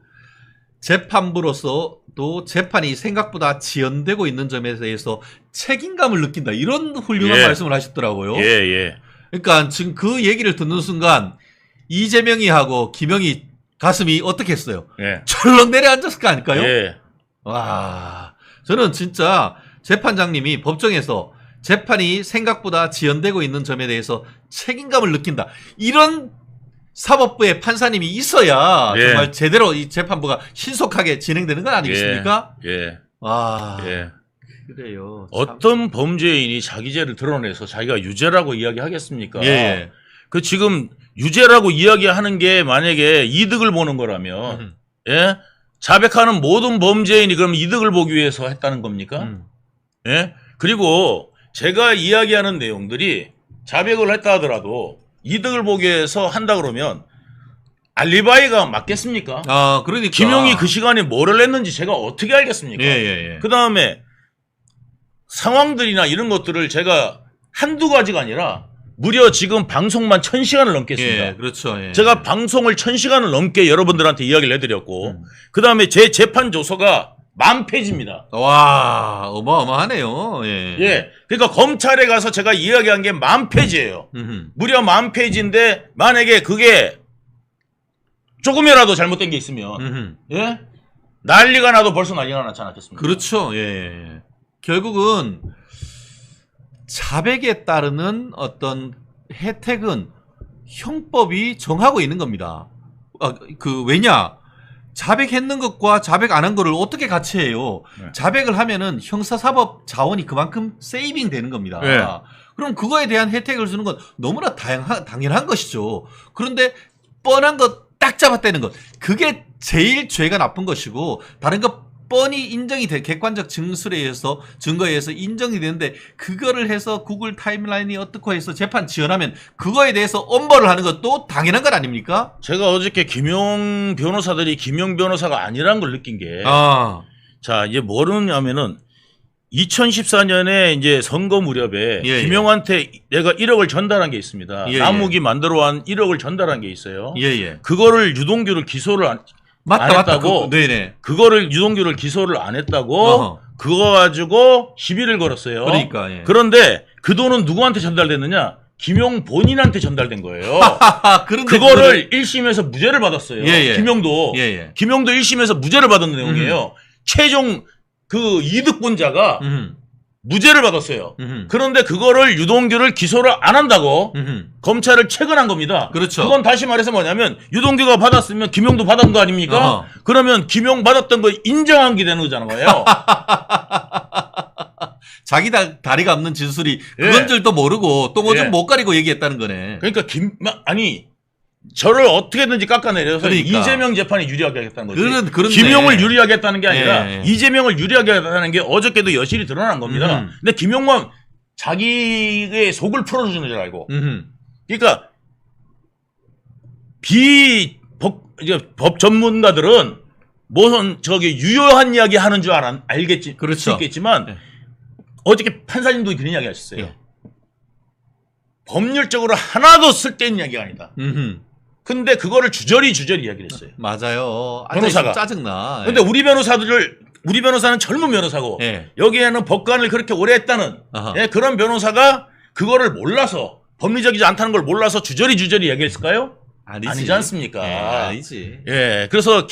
재판부로서 또 재판이 생각보다 지연되고 있는 점에 대해서 책임감을 느낀다. 이런 훌륭한 예. 말씀을 하셨더라고요. 예. 그러니까 지금 그 얘기를 듣는 순간 이재명이하고 김영희 가슴이 어떻게 했어요? 예. 철렁 내려앉았을 거 아닐까요? 예. 와, 저는 진짜 재판장님이 법정에서 재판이 생각보다 지연되고 있는 점에 대해서 책임감을 느낀다. 이런 사법부의 판사님이 있어야 예. 정말 제대로 이 재판부가 신속하게 진행되는 건 아니겠습니까? 예. 와, 예. 그래요. 어떤 범죄인이 자기 죄를 드러내서 자기가 유죄라고 이야기하겠습니까? 예. 그 지금 유죄라고 이야기하는 게 만약에 이득을 보는 거라면 예? 자백하는 모든 범죄인이 그럼 이득을 보기 위해서 했다는 겁니까? 예? 그리고 제가 이야기하는 내용들이 자백을 했다 하더라도 이득을 보기 위해서 한다 그러면 알리바이가 맞겠습니까? 아, 그러니까. 김용이 그 시간에 뭐를 했는지 제가 어떻게 알겠습니까? 예. 그 다음에 상황들이나 이런 것들을 제가 한두 가지가 아니라 무려 지금 방송만 1000시간을 넘겠습니다. 예, 그렇죠. 예. 제가 방송을 1000시간을 넘게 여러분들한테 이야기를 해드렸고 그 다음에 제 재판 조서가 10,000페이지입니다. 와, 어마어마하네요. 예. 예. 그러니까 검찰에 가서 제가 이야기한 게 10,000페이지예요. 무려 10,000페이지인데 만약에 그게 조금이라도 잘못된 게 있으면 예? 난리가 나도 벌써 난리가 나지 않았겠습니까? 그렇죠. 예. 결국은 자백에 따르는 어떤 혜택은 형법이 정하고 있는 겁니다. 왜냐? 자백했는 것과 자백 안 한 거를 어떻게 같이 해요? 네. 자백을 하면은 형사사법 자원이 그만큼 세이빙 되는 겁니다. 네. 그럼 그거에 대한 혜택을 주는 건 너무나 당연한 것이죠. 그런데 뻔한 거 딱 잡아떼는 것. 그게 제일 죄가 나쁜 것이고 다른 거 뻔히 인정이 돼. 객관적 증거에 의해서 인정이 되는데 그거를 해서 구글 타임라인이 어떻고 해서 재판 지연하면 그거에 대해서 엄벌을 하는 것도 당연한 것 아닙니까? 제가 어저께 김용 변호사들이 김용 변호사가 아니라는 걸 느낀 게 자, 이제 뭐냐면은 2014년에 이제 선거 무렵에 예, 김용한테 내가 1억을 전달한 게 있습니다. 예, 남욱이 만들어한 1억을 전달한 게 있어요. 예. 그거를 유동규를 기소를 안 했다고. 네네. 그거를 유동규를 기소를 안 했다고. 어허. 그거 가지고 시비를 걸었어요. 그러니까. 예. 그런데 그 돈은 누구한테 전달됐느냐? 김용 본인한테 전달된 거예요. 그런데 그거를 1심에서 무죄를 받았어요. 예. 김용도. 예. 김용도 1심에서 무죄를 받은 내용이에요. 최종 그 이득본자가 무죄를 받았어요. 그런데 그거를 유동규를 기소를 안 한다고 검찰을 체근한 겁니다. 그렇죠. 그건 다시 말해서 뭐냐면 유동규가 받았으면 김용도 받은 거 아닙니까? 그러면 김용 받았던 거 인정한 게 되는 거잖아요. 자기 다리가 없는 진술이 예. 그건 줄도 모르고 또 뭐 좀 예. 못 가리고 얘기했다는 거네. 그러니까 저를 어떻게든지 깎아내려서 그러니까. 이재명 재판이 유리하게 하겠다는 거지. 그런데. 김용을 유리하게 했다는 게 아니라 예. 이재명을 유리하게 하겠다는 게 어저께도 여실히 드러난 겁니다. 근데 김용만 자기의 속을 풀어주는 줄 알고. 그러니까 법 전문가들은 무슨 유효한 이야기 하는 줄 알겠지. 그렇죠. 수 있겠지만 예. 어저께 판사님도 그런 이야기 하셨어요. 예. 법률적으로 하나도 쓸데있는 이야기가 아니다. 근데 그거를 주저리 이야기를 했어요. 맞아요. 변호사가. 짜증나. 근데 우리 변호사는 젊은 변호사고 예. 여기에는 법관을 그렇게 오래 했다는 그런 변호사가 그거를 몰라서 법리적이지 않다는 걸 몰라서 주저리 얘기했을까요? 아니지 않습니까? 예, 아니지. 예, 그래서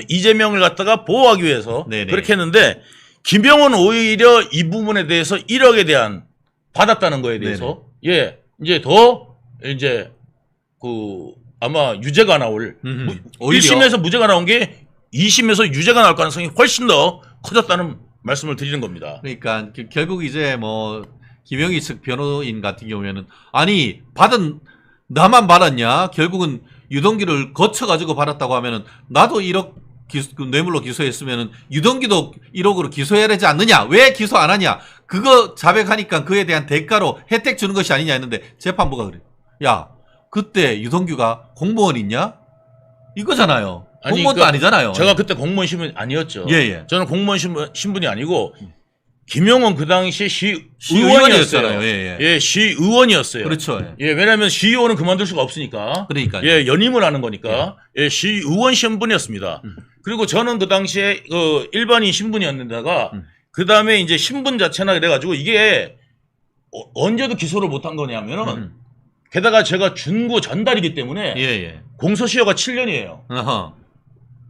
이재명을 갖다가 보호하기 위해서 네네. 그렇게 했는데 김병헌은 오히려 이 부분에 대해서 1억에 대한 받았다는 거에 대해서 예, 이제 아마 유죄가 나올 오히려 1심에서 무죄가 나온 게 2심에서 유죄가 나올 가능성이 훨씬 더 커졌다는 말씀을 드리는 겁니다. 그러니까 결국 이제 뭐 김영희 측 변호인 같은 경우에는 아니 나만 받았냐? 결국은 유동규를 거쳐가지고 받았다고 하면은 나도 1억 뇌물로 기소했으면은 유동규도 1억으로 기소해야 되지 않느냐? 왜 기소 안 하냐? 그거 자백하니까 그에 대한 대가로 혜택 주는 것이 아니냐 했는데 재판부가 그래. 야, 그때 유동규가 공무원 있냐? 이거잖아요. 공무원도 아니잖아요. 제가 그때 공무원 신분이 아니었죠. 예. 저는 공무원 신분이 아니고 김용은 그 당시 시의원이었잖아요. 예, 시의원이었어요. 그렇죠. 예, 왜냐하면 시의원은 그만둘 수가 없으니까. 그러니까요. 예, 연임을 하는 거니까. 예, 시의원 신분이었습니다. 그리고 저는 그 당시에 일반인 신분이었는데다가 그 다음에 이제 신분 자체나 그래가지고 이게 언제도 기소를 못한 거냐면은 게다가 제가 준고 전달이기 때문에 공소시효가 7년이에요.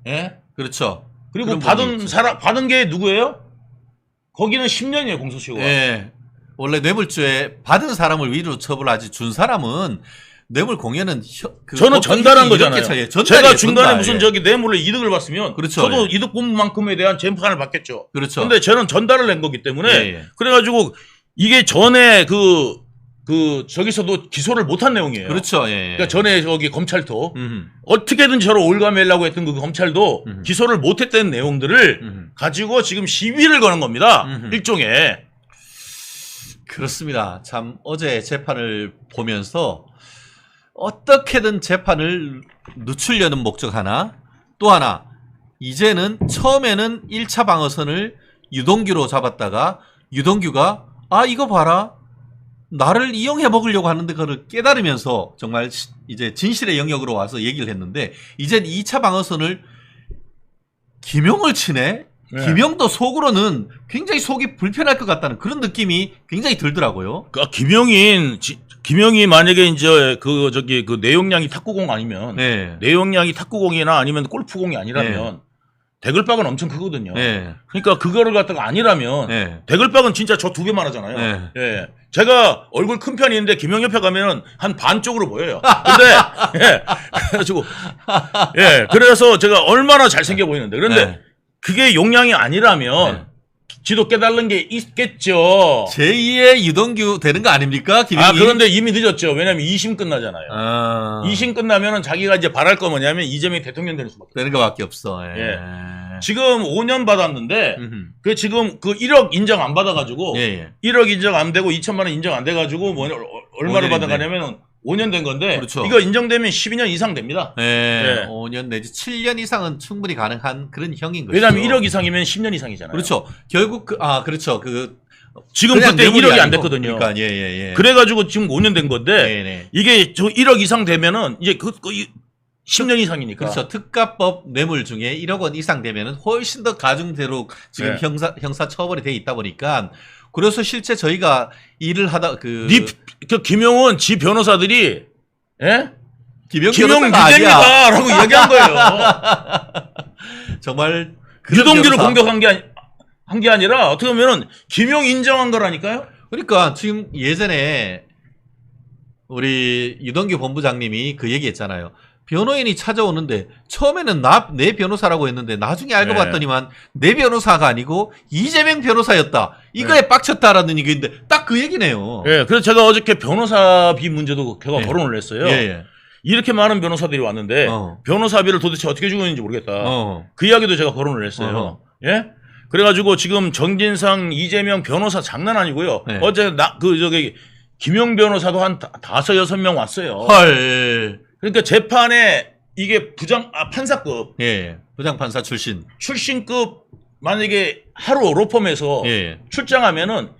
예, 그렇죠. 그리고 받은 게 누구예요? 거기는 10년이에요, 공소시효가. 예. 원래 뇌물죄 받은 사람을 위로 처벌하지 준 사람은 뇌물 공여는 저는 전달한 거잖아요. 제가 중간에 전달, 무슨 예. 저기 뇌물로 이득을 봤으면 그렇죠, 저도 예. 이득 본 만큼에 대한 재판을 받겠죠. 그렇죠. 근데 저는 전달을 낸 거기 때문에 예, 예. 그래가지고 이게 전에 저기서도 기소를 못한 내용이에요. 그렇죠. 예, 예. 그러니까 전에 저기 검찰도 어떻게든 저를 올가매려고 했던 그 검찰도 기소를 못했던 내용들을 가지고 지금 시비를 거는 겁니다. 일종의. 그렇습니다. 참 어제 재판을 보면서 어떻게든 재판을 늦추려는 목적 하나, 또 하나 이제는 처음에는 1차 방어선을 유동규로 잡았다가 유동규가 이거 봐라 나를 이용해 먹으려고 하는데 그걸 깨달으면서 정말 이제 진실의 영역으로 와서 얘기를 했는데 이젠 2차 방어선을 김용을 치네. 네. 김용도 속으로는 굉장히 속이 불편할 것 같다는 그런 느낌이 굉장히 들더라고요. 그러니까 김용이 만약에 이제 그 내용량이 탁구공 아니면 네. 내용량이 탁구공이나 아니면 골프공이 아니라면 대글박은 엄청 크거든요. 네. 그러니까 그거를 갖다가 아니라면 네. 대글박은 진짜 저 2배만 하잖아요. 네. 예. 제가 얼굴 큰 편인데 김용 옆에 가면은 한 반 쪽으로 보여요. 근데 그래가지고 그래서 제가 얼마나 잘생겨 보이는데 그런데 그게 용량이 아니라면 지도 깨달은 게 있겠죠. 제2의 유동규 되는 거 아닙니까? 김용이? 그런데 이미 늦었죠. 왜냐면 2심 끝나잖아요. 2심 끝나면은 자기가 이제 바랄 거 뭐냐면 이재명이 대통령 되는 수밖에 되는 거밖에 없어. 예. 지금 5년 받았는데 그 지금 그 1억 인정 안 받아가지고 1억 인정 안 되고 2천만 원 인정 안 돼가지고 뭐 얼마를 받아가냐면 5년 된 건데 그렇죠. 이거 인정되면 12년 이상 됩니다. 5년 내지 7년 이상은 충분히 가능한 그런 형인 거죠. 왜냐하면 1억 이상이면 10년 이상이잖아요. 그렇죠. 결국 그렇죠. 지금 그때 1억이 안 됐거든요. 그러니까 그래가지고 지금 5년 된 건데 이게 저 1억 이상 되면은 이제 10년 이상이니까. 그렇죠. 특가법 뇌물 중에 1억 원 이상 되면은 훨씬 더 가중대로 지금 형사 처벌이 돼 있다 보니까 그래서 실제 저희가 일을 하다 김용은 지 변호사들이 김용 유죄입니다 라고 이야기한 거예요. 정말 유동규를 공격한 게 아니라 어떻게 보면은 김용 인정한 거라니까요. 그러니까 지금 예전에 우리 유동규 본부장님이 그 얘기했잖아요. 변호인이 찾아오는데 처음에는 내 변호사라고 했는데 나중에 알고 봤더니만 내 변호사가 아니고 이재명 변호사였다. 이거에 빡쳤다라는 얘기인데 딱 그 얘기네요. 그래서 제가 어저께 변호사비 문제도 제가 거론을 했어요. 이렇게 많은 변호사들이 왔는데 변호사비를 도대체 어떻게 주고 있는지 모르겠다. 그 이야기도 제가 거론을 했어요. 그래가지고 지금 정진상, 이재명 변호사 장난 아니고요. 어제 김용 변호사도 한 5, 6명 왔어요. 헐. 그러니까 재판에 이게 판사급. 부장판사 출신급 만약에 하루 로펌에서 출장하면은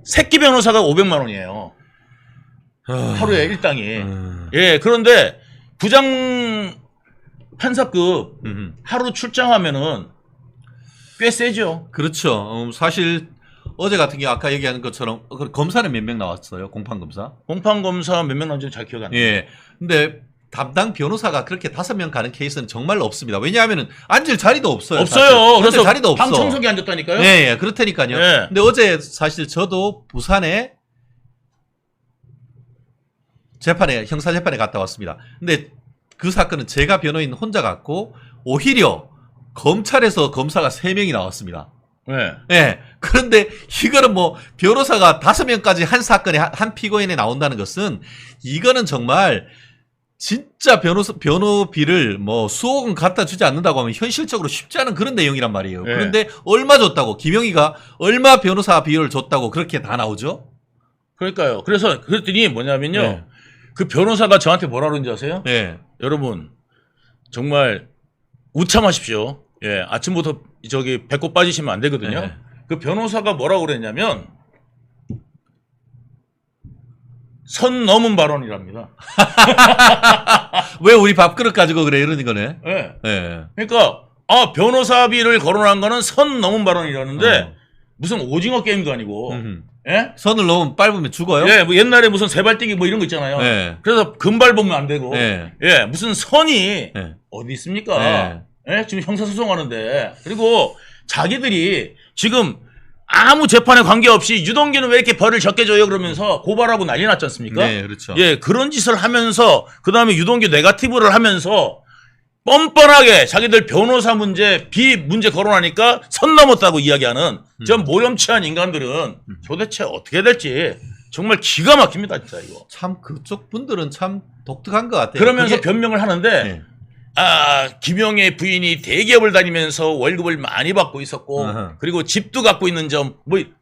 새끼 변호사가 500만 원이에요. 하루에 일당이. 그런데 부장 판사급 하루 출장하면은 꽤 세죠. 그렇죠. 사실 어제 같은 경우 아까 얘기하는 것처럼 검사는 몇 명 나왔어요? 공판검사? 공판검사 몇 명 나온지는 잘 기억이 안 나요. 근데 담당 변호사가 그렇게 5명 가는 케이스는 정말로 없습니다. 왜냐하면 앉을 자리도 없어요. 없어요. 그래서 자리도 없어. 방청석에 앉았다니까요. 그렇다니까요. 근데 어제 사실 저도 부산에 형사 재판에 갔다 왔습니다. 근데 그 사건은 제가 변호인 혼자 갔고 오히려 검찰에서 검사가 3명이 나왔습니다. 그런데 이거는 뭐 변호사가 5명까지 한 사건에 한 피고인에 나온다는 것은 이거는 정말 진짜 변호비를 뭐 수억 원 갖다 주지 않는다고 하면 현실적으로 쉽지 않은 그런 내용이란 말이에요. 그런데 얼마 줬다고 김용희가 얼마 변호사 비율을 줬다고 그렇게 다 나오죠? 그러니까요. 그래서 그랬더니 뭐냐면요. 그 변호사가 저한테 뭐라 그러는지 아세요? 여러분 정말 우참하십시오. 아침부터 배꼽 빠지시면 안 되거든요. 그 변호사가 뭐라고 그랬냐면 선 넘은 발언이랍니다. 왜 우리 밥그릇 가지고 그래 이러는 거네. 그러니까 변호사비를 거론한 거는 선 넘은 발언이라는데 무슨 오징어 게임도 아니고 선을 넘으면 밟으면 죽어요? 뭐 옛날에 무슨 세발뛰기 뭐 이런 거 있잖아요. 그래서 금발 보면 안 되고 무슨 선이 어디 있습니까? 지금 형사소송하는데 그리고 자기들이 지금 아무 재판에 관계없이 유동규는 왜 이렇게 벌을 적게 줘요 그러면서 고발하고 난리 났지 않습니까? 네, 그렇죠. 예, 그런 짓을 하면서 그다음에 유동규 네거티브를 하면서 뻔뻔하게 자기들 변호사 문제, 문제 거론하니까 선 넘었다고 이야기하는 좀 모렴치한 인간들은 도대체 어떻게 될지 정말 기가 막힙니다, 진짜 이거. 참 그쪽 분들은 참 독특한 것 같아요. 그러면서 그게... 변명을 하는데 네. 김용의 부인이 대기업을 다니면서 월급을 많이 받고 있었고 그리고 집도 갖고 있는 점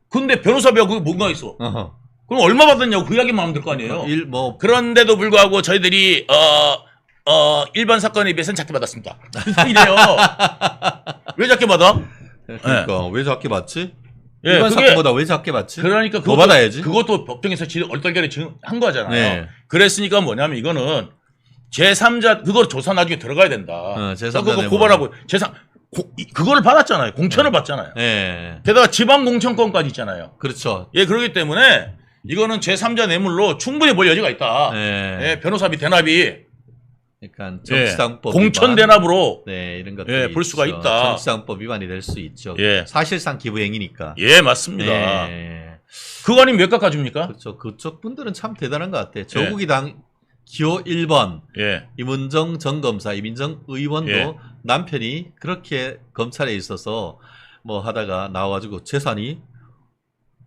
근데 변호사비가 그게 뭔가 있어. 그럼 얼마 받았냐고 그 이야기만 하면 될 거 아니에요. 그런데도 불구하고 저희들이 일반 사건에 비해서는 작게 받았습니다. 이래요. 왜 작게 받아? 그러니까 네. 왜 작게 받지? 예, 일반 사건보다 왜 작게 받지? 그러니까 더 받아야지. 그것도 법정에서 얼떨결에 한 거잖아요. 네. 그랬으니까 뭐냐면 이거는 제3자 그걸 조사 나중에 들어가야 된다. 제3자 그거 고발하고 그거를 받았잖아요. 공천을 받잖아요. 네. 게다가 지방 공천권까지 있잖아요. 그렇죠. 예, 그렇기 때문에 이거는 제3자 뇌물로 충분히 볼 여지가 있다. 네. 예, 변호사비 대납이 그러니까 정치상법 공천 대납으로 이런 것들이 볼 수가 있다. 정치상법 위반이 될 수 있죠. 예. 사실상 기부행위니까. 예, 맞습니다. 그거 아니면 몇 깎아줍니까? 그렇죠. 그쪽 분들은 참 대단한 것 같아요. 조국이당 기호 1번 임은정 전 검사, 이민정 의원도 남편이 그렇게 검찰에 있어서 뭐 하다가 나와가지고 재산이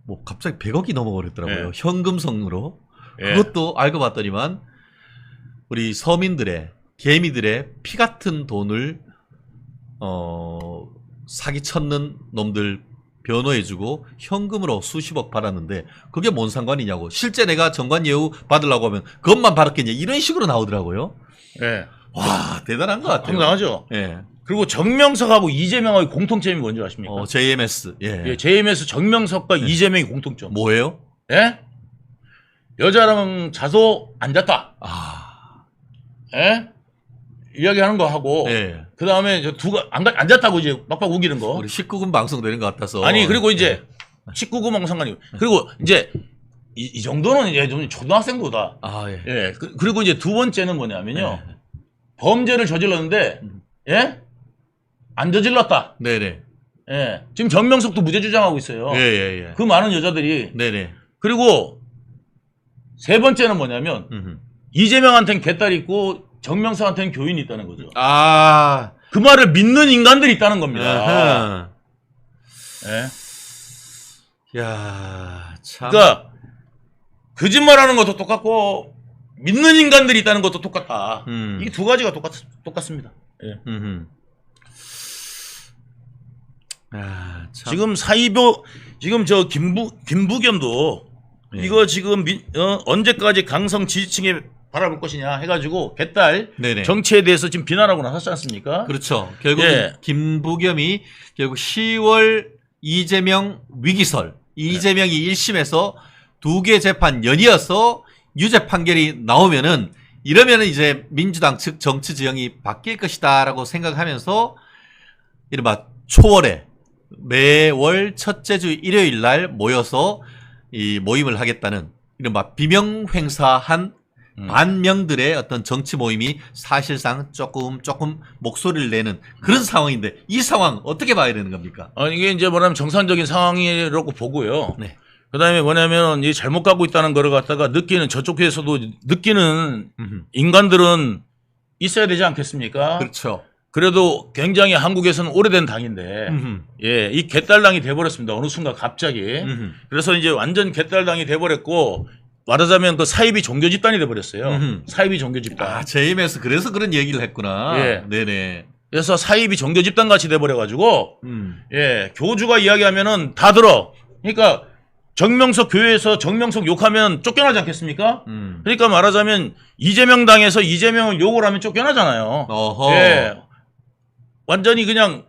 뭐 갑자기 100억이 넘어버렸더라고요. 현금성으로. 그것도 알고 봤더니만 우리 서민들의 개미들의 피 같은 돈을 사기쳤는 놈들 변호해주고 현금으로 수십억 받았는데 그게 뭔 상관이냐고. 실제 내가 정관 예우 받으려고 하면 그것만 받았겠냐 이런 식으로 나오더라고요. 예. 와 대단한 것 같아요. 황당하죠. 예. 그리고 정명석하고 이재명의 공통점이 뭔지 아십니까? JMS. 예. JMS 정명석과 이재명의 공통점. 뭐예요? 예? 여자랑 자소 안 잤다. 예? 이야기하는 거 하고. 그 다음에 안 잤다고 이제 막박 우기는 거. 우리 19금 방송 되는 것 같아서. 아니, 그리고 이제 19금하고 상관이. 그리고 이제 이 정도는 이제 좀 초등학생보다. 예. 그리고 이제 두 번째는 뭐냐면요. 범죄를 저질렀는데, 예? 안 저질렀다. 네네. 예. 지금 정명석도 무죄 주장하고 있어요. 그 많은 여자들이. 네네. 그리고 세 번째는 뭐냐면, 이재명한테는 개딸이 있고, 정명석한테는 교인이 있다는 거죠. 그 말을 믿는 인간들이 있다는 겁니다. 예. 야, 참. 그러니까 거짓말하는 것도 똑같고 믿는 인간들이 있다는 것도 똑같다. 이 두 가지가 똑같습니다. 예. 야, 참. 지금 지금 저 김부겸도 이거 지금 언제까지 강성 지지층에 바라볼 것이냐 해가지고 개딸 정치에 대해서 지금 비난하고 나섰지 않습니까? 그렇죠. 결국 김부겸이 결국 10월 이재명 위기설, 이재명이 1심에서 2개 재판 연이어서 유죄 판결이 나오면은 이러면은 이제 민주당 측 정치 지형이 바뀔 것이다라고 생각하면서 이른바 초월에 매월 첫째 주 일요일 날 모여서 이 모임을 하겠다는 이른바 비명 행사한 반명들의 어떤 정치 모임이 사실상 조금 목소리를 내는 그런 상황인데 이 상황 어떻게 봐야 되는 겁니까? 이게 이제 뭐냐면 정상적인 상황이라고 보고요. 그다음에 뭐냐면 이 잘못 가고 있다는 거를 갖다가 저쪽에서도 느끼는 인간들은 있어야 되지 않겠습니까? 그렇죠. 그래도 굉장히 한국에서는 오래된 당인데 이 개딸당이 돼버렸습니다. 어느 순간 갑자기. 그래서 이제 완전 개딸당이 돼버렸고 말하자면 그 사이비 종교 집단이 돼버렸어요. 사이비 종교 집단. JMS 그래서 그런 얘기를 했구나. 네네. 그래서 사이비 종교 집단 같이 돼버려가지고 교주가 이야기하면은 다 들어. 그러니까 정명석 교회에서 정명석 욕하면 쫓겨나지 않겠습니까? 그러니까 말하자면 이재명 당에서 이재명을 욕을 하면 쫓겨나잖아요. 완전히 그냥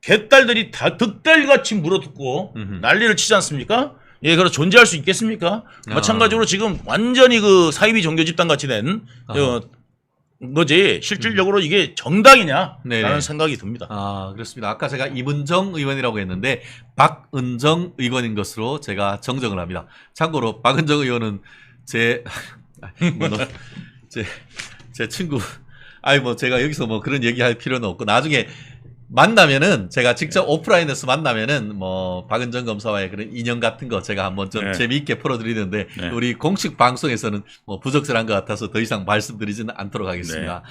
개딸들이 다 득달같이 물어뜯고 난리를 치지 않습니까? 그래서 존재할 수 있겠습니까? 마찬가지로 지금 완전히 그 사이비 종교 집단 같이 된 거지 실질적으로 이게 정당이냐라는 생각이 듭니다. 그렇습니다. 아까 제가 임은정 의원이라고 했는데 박은정 의원인 것으로 제가 정정을 합니다. 참고로 박은정 의원은 제 친구. 제가 여기서 뭐 그런 얘기할 필요는 없고 나중에 만나면은 제가 직접 오프라인에서 만나면은 뭐 박은정 검사와의 그런 인연 같은 거 제가 한번 좀 재미있게 풀어드리는데 우리 공식 방송에서는 뭐 부적절한 것 같아서 더 이상 말씀드리지는 않도록 하겠습니다.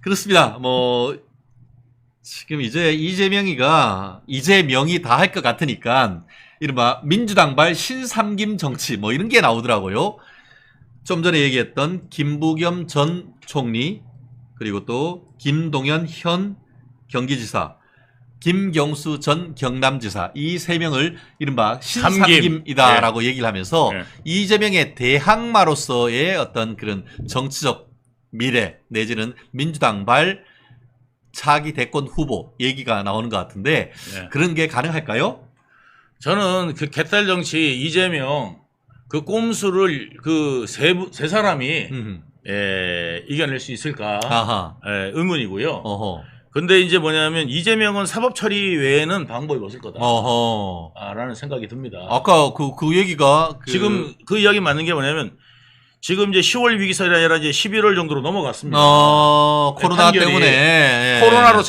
그렇습니다. 뭐 지금 이제 이재명이 다 할 것 같으니까 이른바 민주당발 신삼김 정치 뭐 이런 게 나오더라고요. 좀 전에 얘기했던 김부겸 전 총리 그리고 또 김동연 현 경기지사, 김경수 전 경남지사 이 세 명을 이른바 신삼김이다라고 얘기를 하면서 이재명의 대항마로서의 어떤 그런 정치적 미래 내지는 민주당발 차기 대권 후보 얘기가 나오는 것 같은데 그런 게 가능할까요? 저는 그 개딸 정치 이재명 그 꼼수를 그 세 사람이 이겨낼 수 있을까 의문이고요. 어허. 근데 이제 뭐냐면 이재명은 사법 처리 외에는 방법이 없을 거다라는 생각이 듭니다. 아까 그 얘기가 지금 그 이야기 맞는 게 뭐냐면 지금 이제 10월 위기설이 아니라 이제 11월 정도로 넘어갔습니다. 코로나 때문에 코로나로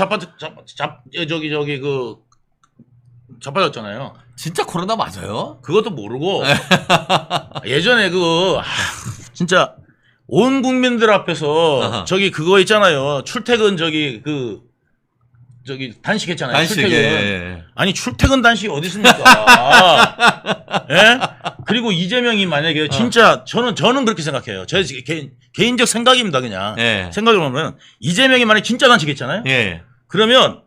자빠졌잖아요. 진짜 코로나 맞아요? 그것도 모르고 예전에 진짜 온 국민들 앞에서 저기 그거 있잖아요. 출퇴근 저기 단식했잖아요. 단식, 출퇴근. 아니 출퇴근 단식이 어디 있습니까? 예? 그리고 이재명이 만약에 진짜 저는 그렇게 생각해요. 제 개인적 생각입니다. 그냥 생각을 보면 이재명이 만약에 진짜 단식했잖아요. 그러면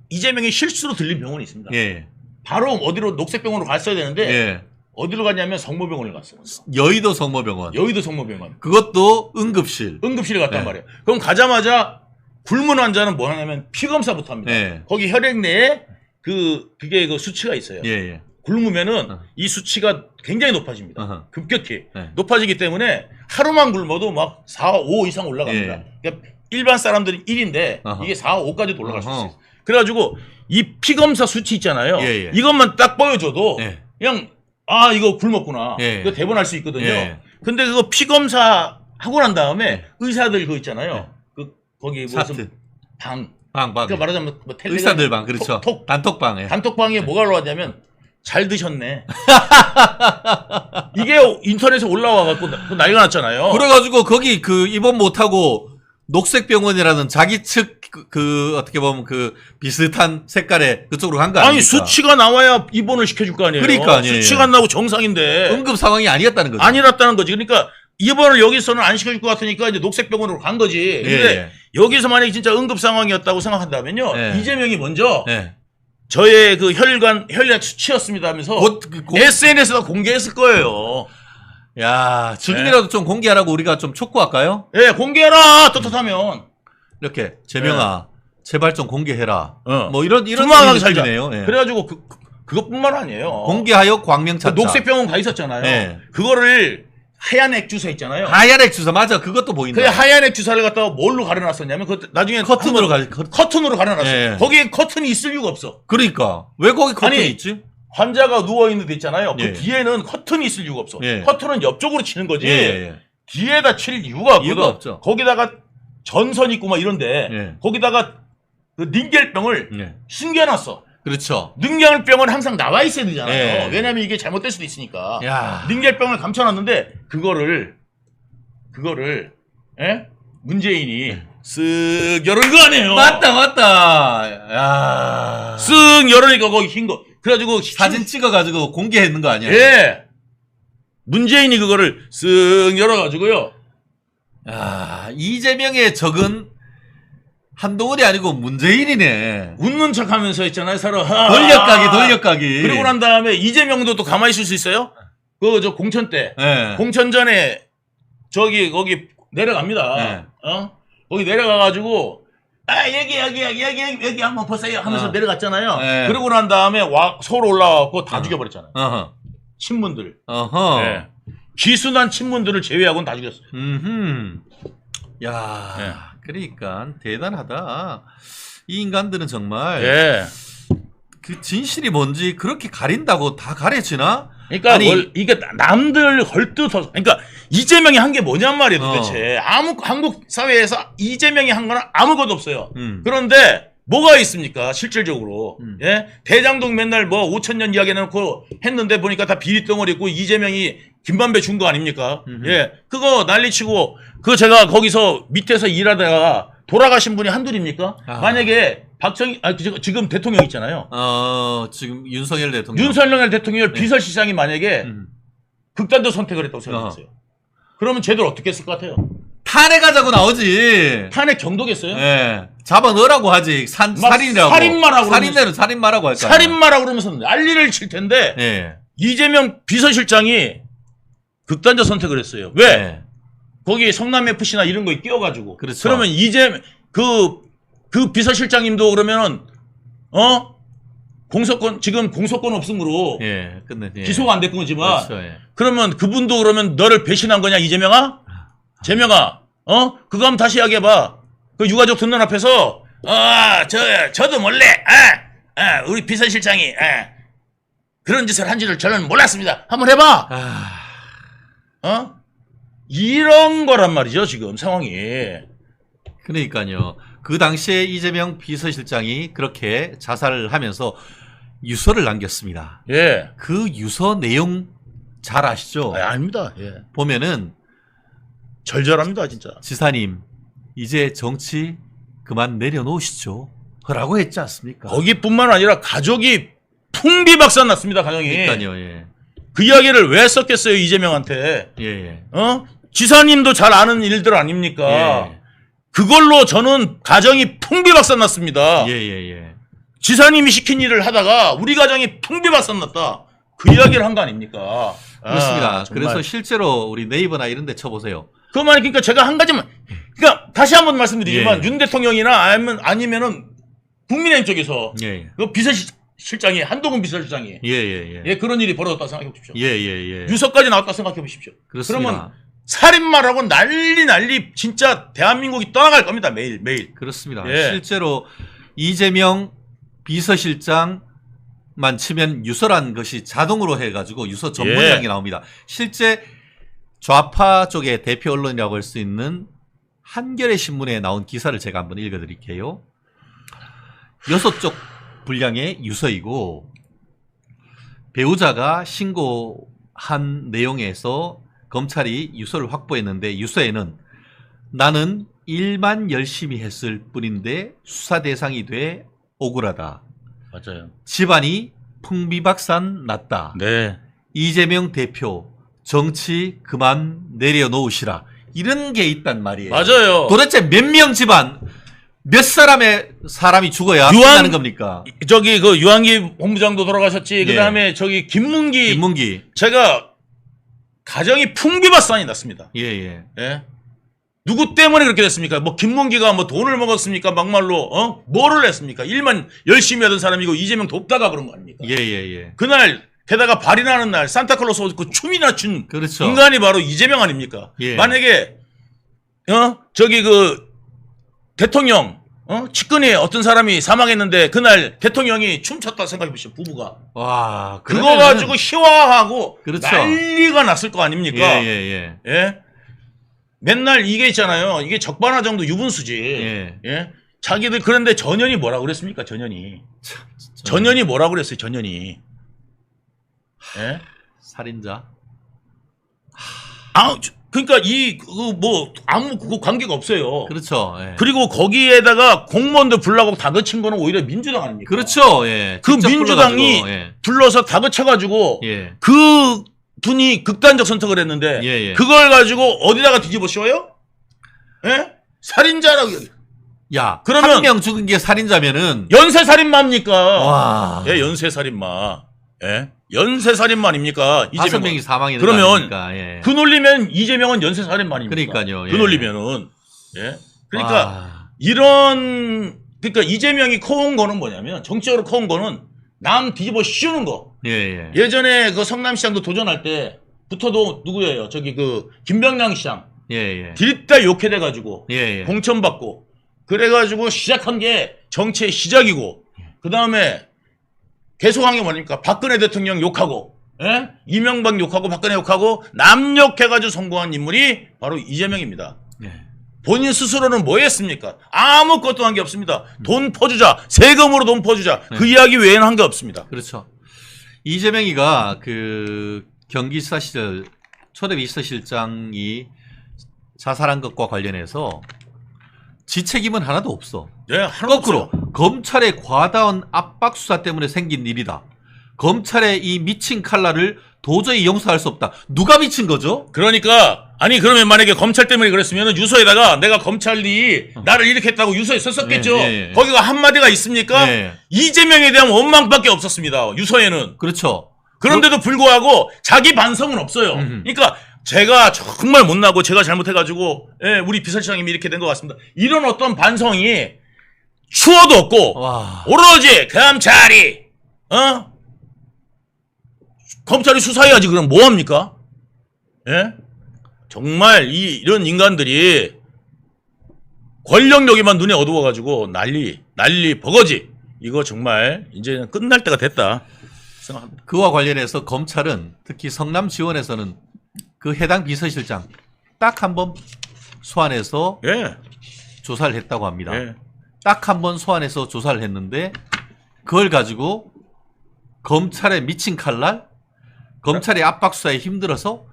이재명이 실수로 들린 병원이 있습니다. 바로 어디로 녹색병원으로 갔어야 되는데 어디로 갔냐면 성모병원을 갔어요. 여의도 성모병원. 그것도 응급실에 갔단 말이에요. 그럼 가자마자 굶은 환자는 뭐 하냐면 피검사부터 합니다. 거기 혈액 내에 그게 수치가 있어요. 굶으면은 이 수치가 굉장히 높아집니다. 급격히 높아지기 때문에 하루만 굶어도 막 4, 5 이상 올라갑니다. 그러니까 일반 사람들이 1인데 이게 4, 5까지도 올라갈 수 있어요. 그래가지고 이 피검사 수치 있잖아요. 이것만 딱 보여줘도 그냥 이거 굶었구나. 이거 대본할 수 있거든요. 근데 그거 피검사 하고 난 다음에 의사들 그거 있잖아요. 거기 무슨 방. 그러니까 말하자면 뭐 의사들 방 그렇죠. 단톡방에 뭐가 올라왔냐면 잘 드셨네. 이게 인터넷에 올라와갖고 난리가 났잖아요. 그래가지고 거기 입원 못하고 녹색병원이라는 자기 측 어떻게 보면 비슷한 색깔의 그쪽으로 간 거 아닙니까? 아니 수치가 나와야 입원을 시켜줄 거 아니에요. 그러니까 수치가 안 나오고 정상인데 응급 상황이 아니었다는 거죠. 아니었다는 거지. 그러니까 입원을 여기서는 안 시켜줄 것 같으니까 이제 녹색병원으로 간 거지. 근데 여기서 만약에 진짜 응급 상황이었다고 생각한다면요, 이재명이 먼저 저의 혈액 수치였습니다 하면서 SNS에다 공개했을 거예요. 야, 지금이라도 좀 공개하라고 우리가 좀 촉구할까요? 공개해라. 떳떳하면. 이렇게 재명아, 제발 좀 공개해라. 뭐 이런 투명하게 살자. 느낌이네요. 그래가지고 그것뿐만 아니에요. 공개하여 광명 찾자. 녹색병원 가 있었잖아요. 그거를 하얀 액 주사 있잖아요. 하얀 액 주사 맞아. 그것도 보인다. 그 하얀 액 주사를 갖다가 뭘로 가려놨었냐면 나중에 커튼으로 커튼으로 가려놨어요. 거기에 커튼이 있을 이유가 없어. 그러니까 왜 거기 커튼이 있지? 환자가 누워있는 데 있잖아요. 그 뒤에는 커튼이 있을 이유가 없어. 커튼은 옆쪽으로 치는 거지. 뒤에다 칠 이유가 없거든. 거기다가 전선 있고 막 이런데 거기다가 그 닌겔병을 숨겨놨어. 그렇죠. 닌겔병은 항상 나와 있어야 되잖아요. 왜냐면 이게 잘못될 수도 있으니까. 닌겔병을 감춰놨는데 그거를 문재인이 쓱 열은 거 아니에요. 맞다. 야. 쓱 열으니까 거기 흰 거. 그래가지고 사진 찍어가지고 공개했는 거 아니야? 문재인이 그거를 쓱 열어가지고요. 이재명의 적은 한동훈이 아니고 문재인이네. 웃는 척하면서 있잖아요, 서로. 돌려가기. 그러고 난 다음에 이재명도 또 가만히 있을 수 있어요? 저 공천 때, 공천 전에 거기 내려갑니다. 거기 내려가가지고. 여기 한번 보세요 하면서 내려갔잖아요. 그러고 난 다음에 서울 올라와갖고 다 죽여버렸잖아요. 친문들. 기순한 친문들을 제외하고는 다 죽였어요. 야, 그러니까 대단하다. 이 인간들은 정말 그 진실이 뭔지 그렇게 가린다고 다 가려지나? 그러니까 이게 남들 헐뜯어서 그러니까 이재명이 한 게 뭐냔 말이에요 도대체. 한국 사회에서 이재명이 한 거는 아무것도 없어요. 그런데 뭐가 있습니까 실질적으로. 예? 대장동 맨날 뭐 5,000년 이야기 해놓고 했는데 보니까 다 비리덩어리 있고 이재명이 김반배 준 거 아닙니까? 예, 그거 난리치고 그 제가 거기서 밑에서 일하다가 돌아가신 분이 한둘입니까? 만약에 지금 대통령 있잖아요. 지금 윤석열 대통령. 윤석열 대통령 비서실장이 만약에 극단적 선택을 했다고 생각했어요. 그러면 쟤들 어떻게 했을 것 같아요? 탄핵하자고 나오지. 탄핵 경도겠어요? 예. 잡아 넣으라고 하지. 살인이라고. 살인마라고. 살인마라고 할까. 살인마라고 그러면서 난리를 칠 텐데. 예. 이재명 비서실장이 극단적 선택을 했어요. 왜? 예. 거기 성남FC나 이런 거에 끼워가지고. 그렇죠. 그러면 그 비서실장님도 그러면은, 지금 공소권 없음으로. 예. 근데, 예. 기소가 안 됐건 거지만. 그렇죠. 예. 그러면 그분도 그러면 너를 배신한 거냐, 이재명아? 재명아, 그거 한번 다시 이야기해봐. 그 유가족 듣는 앞에서, 저도 몰래, 우리 비서실장이, 그런 짓을 한 줄을 저는 몰랐습니다. 한번 해봐. 이런 거란 말이죠, 지금 상황이. 그러니까요. 그 당시에 이재명 비서실장이 그렇게 자살을 하면서 유서를 남겼습니다. 예. 그 유서 내용 잘 아시죠? 아닙니다. 예. 보면은 절절합니다, 진짜. 지사님, 이제 정치 그만 내려놓으시죠. 라고 했지 않습니까? 거기뿐만 아니라 가족이 풍비박산 났습니다, 가정이. 그러니까요, 예. 그 이야기를 왜 썼겠어요, 이재명한테. 예, 예. 지사님도 잘 아는 일들 아닙니까? 예. 그걸로 저는 가정이 풍비박산 났습니다. 예, 예, 예. 지사님이 시킨 일을 하다가 우리 가정이 풍비박산 났다. 그 이야기를 한 거 아닙니까? 그렇습니다. 정말. 그래서 실제로 우리 네이버나 이런 데 쳐보세요. 그만이 그러니까 제가 한 가지만 그러니까 다시 한번 말씀드리지만 예. 윤 대통령이나 아니면은 국민의힘 쪽에서 예. 그 비서실장이 한동훈 비서실장이 예, 예, 예. 예 그런 일이 벌어졌다 생각해 보십시오. 예, 예, 예. 유서까지 나왔다 생각해 보십시오. 그렇습니다. 그러면 살인마라고 난리 진짜 대한민국이 떠나갈 겁니다. 매일. 그렇습니다. 예. 실제로 이재명 비서실장만 치면 유서란 것이 자동으로 해가지고 유서 전문이라는 게 나옵니다. 실제 좌파 쪽의 대표 언론이라고 할 수 있는 한겨레 신문에 나온 기사를 제가 한번 읽어드릴게요. 6쪽 분량의 유서이고 배우자가 신고한 내용에서 검찰이 유서를 확보했는데 유서에는 나는 일만 열심히 했을 뿐인데 수사 대상이 돼 억울하다. 맞아요. 집안이 풍비박산 났다. 네. 이재명 대표 정치 그만 내려놓으시라. 이런 게 있단 말이에요. 맞아요. 도대체 몇 명 집안 몇 사람이 죽어야 끝나는 겁니까? 저기 그 유한기 본부장도 돌아가셨지. 예. 그다음에 저기 김문기 제가 가정이 풍비박산이 났습니다. 예. 예. 누구 때문에 그렇게 됐습니까? 뭐 김문기가 뭐 돈을 먹었습니까? 막말로 뭐를 했습니까? 일만 열심히 하던 사람이고 이재명 돕다가 그런 거 아닙니까? 예. 그날 게다가 발이 나는 날 산타클로스 그 춤이나 춘 그렇죠. 인간이 바로 이재명 아닙니까? 예. 만약에 저기 그 대통령 측근에 어떤 사람이 사망했는데 그날 대통령이 춤췄다 생각해 보시죠. 부부가. 와, 그거 가지고 희화하고 그렇죠. 난리가 났을 거 아닙니까? 예. 맨날 이게 있잖아요. 이게 적반하 정도 유분수지. 예. 자기들 그런데 전현이 뭐라 그랬습니까? 전현이 뭐라 그랬어요? 전현이. 예? 살인자. 그러니까 아무 그거 관계가 없어요. 그렇죠. 예. 그리고 거기에다가 공무원들 불러가고 다그친 거는 오히려 민주당 아닙니까? 그렇죠. 예. 그 민주당이 불러가지고, 불러서 다그쳐가지고 예. 그 분이 극단적 선택을 했는데 예. 그걸 가지고 어디다가 뒤집어 씌워요? 예? 살인자라고. 야, 그러면 한 명 죽은 게 살인자면은 연쇄살인마입니까? 와. 예, 연쇄살인마. 예? 연쇄살인마 아닙니까? 5명이 사망이 그러면 예. 그 논리면 이재명은 연쇄살인마 아닙니까? 그러니까요. 예. 그 논리면은. 예? 그러니까 와. 그러니까 이재명이 커온 거는 뭐냐면 정치적으로 커온 거는 남 뒤집어 씌우는 거. 예. 예전에 그 성남시장도 도전할 때부터도 누구예요? 저기 그 김병량 시장. 예. 딜다 욕해대가지고 예. 공천받고 그래가지고 시작한 게 정치의 시작이고 그 다음에 계속한 게 뭐니까 박근혜 대통령 욕하고 예? 이명박 욕하고 박근혜 욕하고 남 욕해가지고 성공한 인물이 바로 이재명입니다. 네. 본인 스스로는 뭐 했습니까? 아무것도 한 게 없습니다. 돈 퍼주자. 세금으로 돈 퍼주자. 그 이야기 외에는 한 게 없습니다. 그렇죠. 이재명이가 그 경기지사 시절 초대 비서실장이 자살한 것과 관련해서 지책임은 하나도 없어. 네, 하나도 거꾸로 없어요. 검찰의 과다한 압박 수사 때문에 생긴 일이다. 검찰의 이 미친 칼날을 도저히 용서할 수 없다. 누가 미친 거죠? 그러니까 아니 그러면 만약에 검찰 때문에 그랬으면 유서에다가 내가 검찰이 나를 이렇게 했다고 유서에 썼었겠죠. 거기가 한마디가 있습니까? 이재명에 대한 원망밖에 없었습니다. 유서에는. 그렇죠. 그런데도 불구하고 자기 반성은 없어요. 그러니까 제가 정말 못나고 제가 잘못해가지고 우리 비서실장님이 이렇게 된 것 같습니다. 이런 어떤 반성이 추워도 없고 와. 오로지 검찰이 검찰이 수사해야지 그럼 뭐합니까? 예? 정말 이런 인간들이 권력력에만 눈에 어두워가지고 난리 버거지. 이거 정말 이제는 끝날 때가 됐다 생각합니다. 그와 관련해서 검찰은 특히 성남 지원에서는 그 해당 비서실장 딱 한 번 소환해서 예. 조사를 했다고 합니다. 예. 딱 한 번 소환해서 조사를 했는데 그걸 가지고 검찰의 미친 칼날, 검찰의 압박 수사에 힘들어서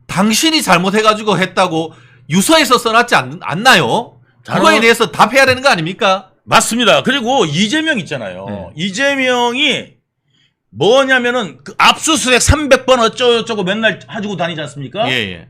당신이 잘못해가지고 했다고 유서에서 써놨지 않나요? 그거에 대해서 답해야 되는 거 아닙니까? 맞습니다. 그리고 이재명 있잖아요. 이재명이 뭐냐면은 그 압수수색 300번 어쩌고저쩌고 맨날 가지고 다니지 않습니까? 예.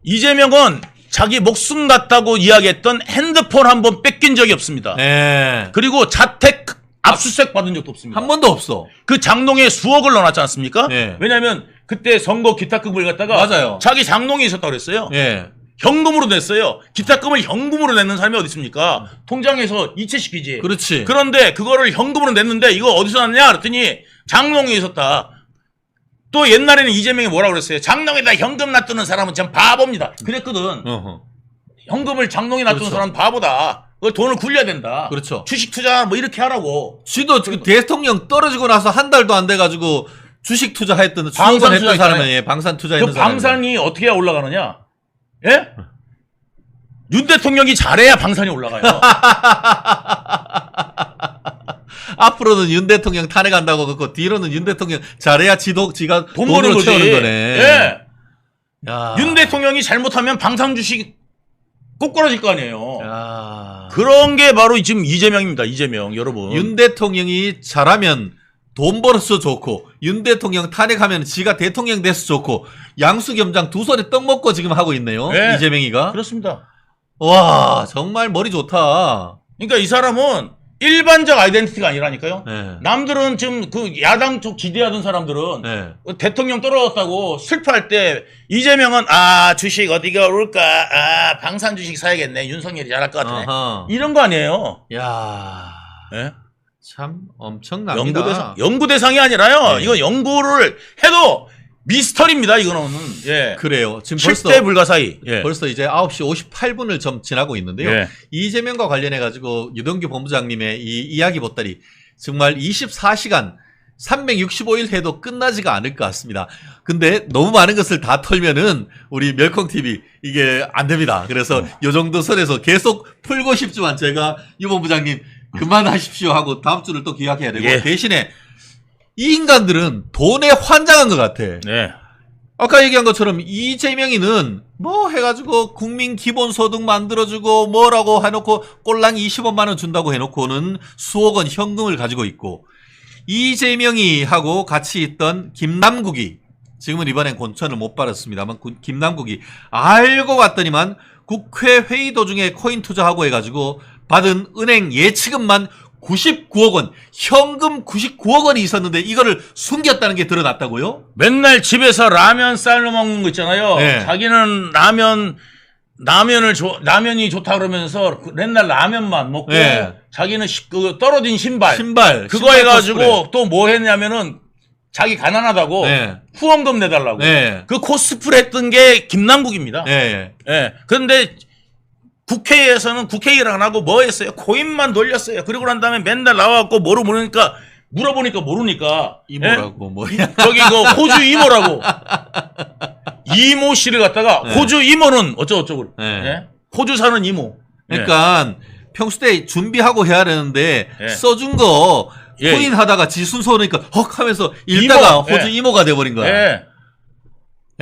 이재명은 자기 목숨 같다고 이야기했던 핸드폰 한 번 뺏긴 적이 없습니다. 예. 그리고 자택 압수수색 받은 적도 없습니다. 한 번도 없어. 그 장롱에 수억을 넣어놨지 않습니까? 예. 왜냐하면 그때 선거 기타금을 갖다가 맞아요. 자기 장롱에 있었다고 그랬어요. 예. 현금으로 냈어요. 기타금을 현금으로 내는 사람이 어디 있습니까? 통장에서 이체시키지. 그렇지. 그런데 그거를 현금으로 냈는데 이거 어디서 났냐? 그랬더니 장롱에 있었다. 또 옛날에는 이재명이 뭐라고 그랬어요? 장롱에다 현금 놔두는 사람은 참 바보입니다. 그랬거든. 어허. 현금을 장롱에 놔두는 그렇죠. 사람은 바보다. 그걸 돈을 굴려야 된다. 그렇죠. 주식 투자 뭐 이렇게 하라고. 지도 그 대통령 떨어지고 나서 한 달도 안 돼가지고 주식 투자했던 방산 수억원 했던 투자 사람은 있잖아요. 예, 방산 투자했던 그 사람. 방산이 어떻게 해야 올라가느냐? 예? 윤 대통령이 잘해야 방산이 올라가요. 앞으로는 윤 대통령 탄핵한다고 그렇고 뒤로는 윤 대통령 잘해야 지가 돈 버는 돈으로 거지. 채우는 거네. 예. 야. 윤 대통령이 잘못하면 방산 주식 꼬꾸라질 거 아니에요. 야. 그런 게 바로 지금 이재명입니다. 이재명 여러분. 윤 대통령이 잘하면 돈 벌어서 좋고 윤 대통령 탄핵하면 지가 대통령 돼서 좋고 양수겸장 두 손에 떡 먹고 지금 하고 있네요. 네. 이재명이가. 그렇습니다. 와 정말 머리 좋다. 그러니까 이 사람은 일반적 아이덴티티가 아니라니까요. 네. 남들은 지금 그 야당 쪽 지지하던 사람들은 네. 대통령 떨어졌다고 슬퍼할 때 이재명은 주식 어디가 오를까 방산 주식 사야겠네 윤석열이 잘할 것 같네 어허. 이런 거 아니에요. 야. 예? 참 엄청납니다. 연구 대상이 아니라요. 네. 이거 연구를 해도 미스터리입니다. 이거는 예. 그래요. 지금 10대 불가사의. 예. 벌써 이제 9시 58분을 좀 지나고 있는데요. 예. 이재명과 관련해가지고 유동규 본부장님의 이 이야기 보따리 정말 24시간 365일 해도 끝나지가 않을 것 같습니다. 근데 너무 많은 것을 다 털면은 우리 멸콩TV 이게 안 됩니다. 그래서 요 정도 선에서 계속 풀고 싶지만 제가 유 본부장님 그만하십시오 하고 다음 주를 또 기약해야 되고 예. 대신에 이 인간들은 돈에 환장한 것 같아. 네. 아까 얘기한 것처럼 이재명이는 뭐 해가지고 국민 기본소득 만들어주고 뭐라고 해놓고 꼴랑 20원만 원 준다고 해놓고는 수억 원 현금을 가지고 있고 이재명이 하고 같이 있던 김남국이 지금은 이번엔 공천을 못 받았습니다만 김남국이 알고 봤더니만 국회 회의 도중에 코인 투자하고 해가지고 받은 은행 예치금만 99억 원, 현금 99억 원이 있었는데 이거를 숨겼다는 게 드러났다고요? 맨날 집에서 라면 삶아 먹는 거 있잖아요. 네. 자기는 라면이 좋다 그러면서 맨날 라면만 먹고 네. 자기는 그 떨어진 신발 그거 신발 해가지고 코스프레. 또 뭐 했냐면은 자기 가난하다고 네. 후원금 내달라고 네. 그 코스프레 했던 게 김남국입니다. 예. 예. 그런데 국회에서는 국회의를 안 하고 뭐 했어요? 코인만 돌렸어요. 그리고 난 다음에 맨날 나와갖고 뭐로 모르니까 물어보니까 모르니까 이모라고 예? 뭐야? 저기 그 호주 이모라고 이모 씨를 갖다가 네. 호주 이모는 어쩌고저쩌고 네. 예? 호주 사는 이모. 그러니까 평소 때 준비하고 해야 되는데 예. 써준 거 예. 코인 하다가 지 순서 오니까 헉 하면서 읽다가 이모. 호주 예. 이모가 돼버린 거야. 예.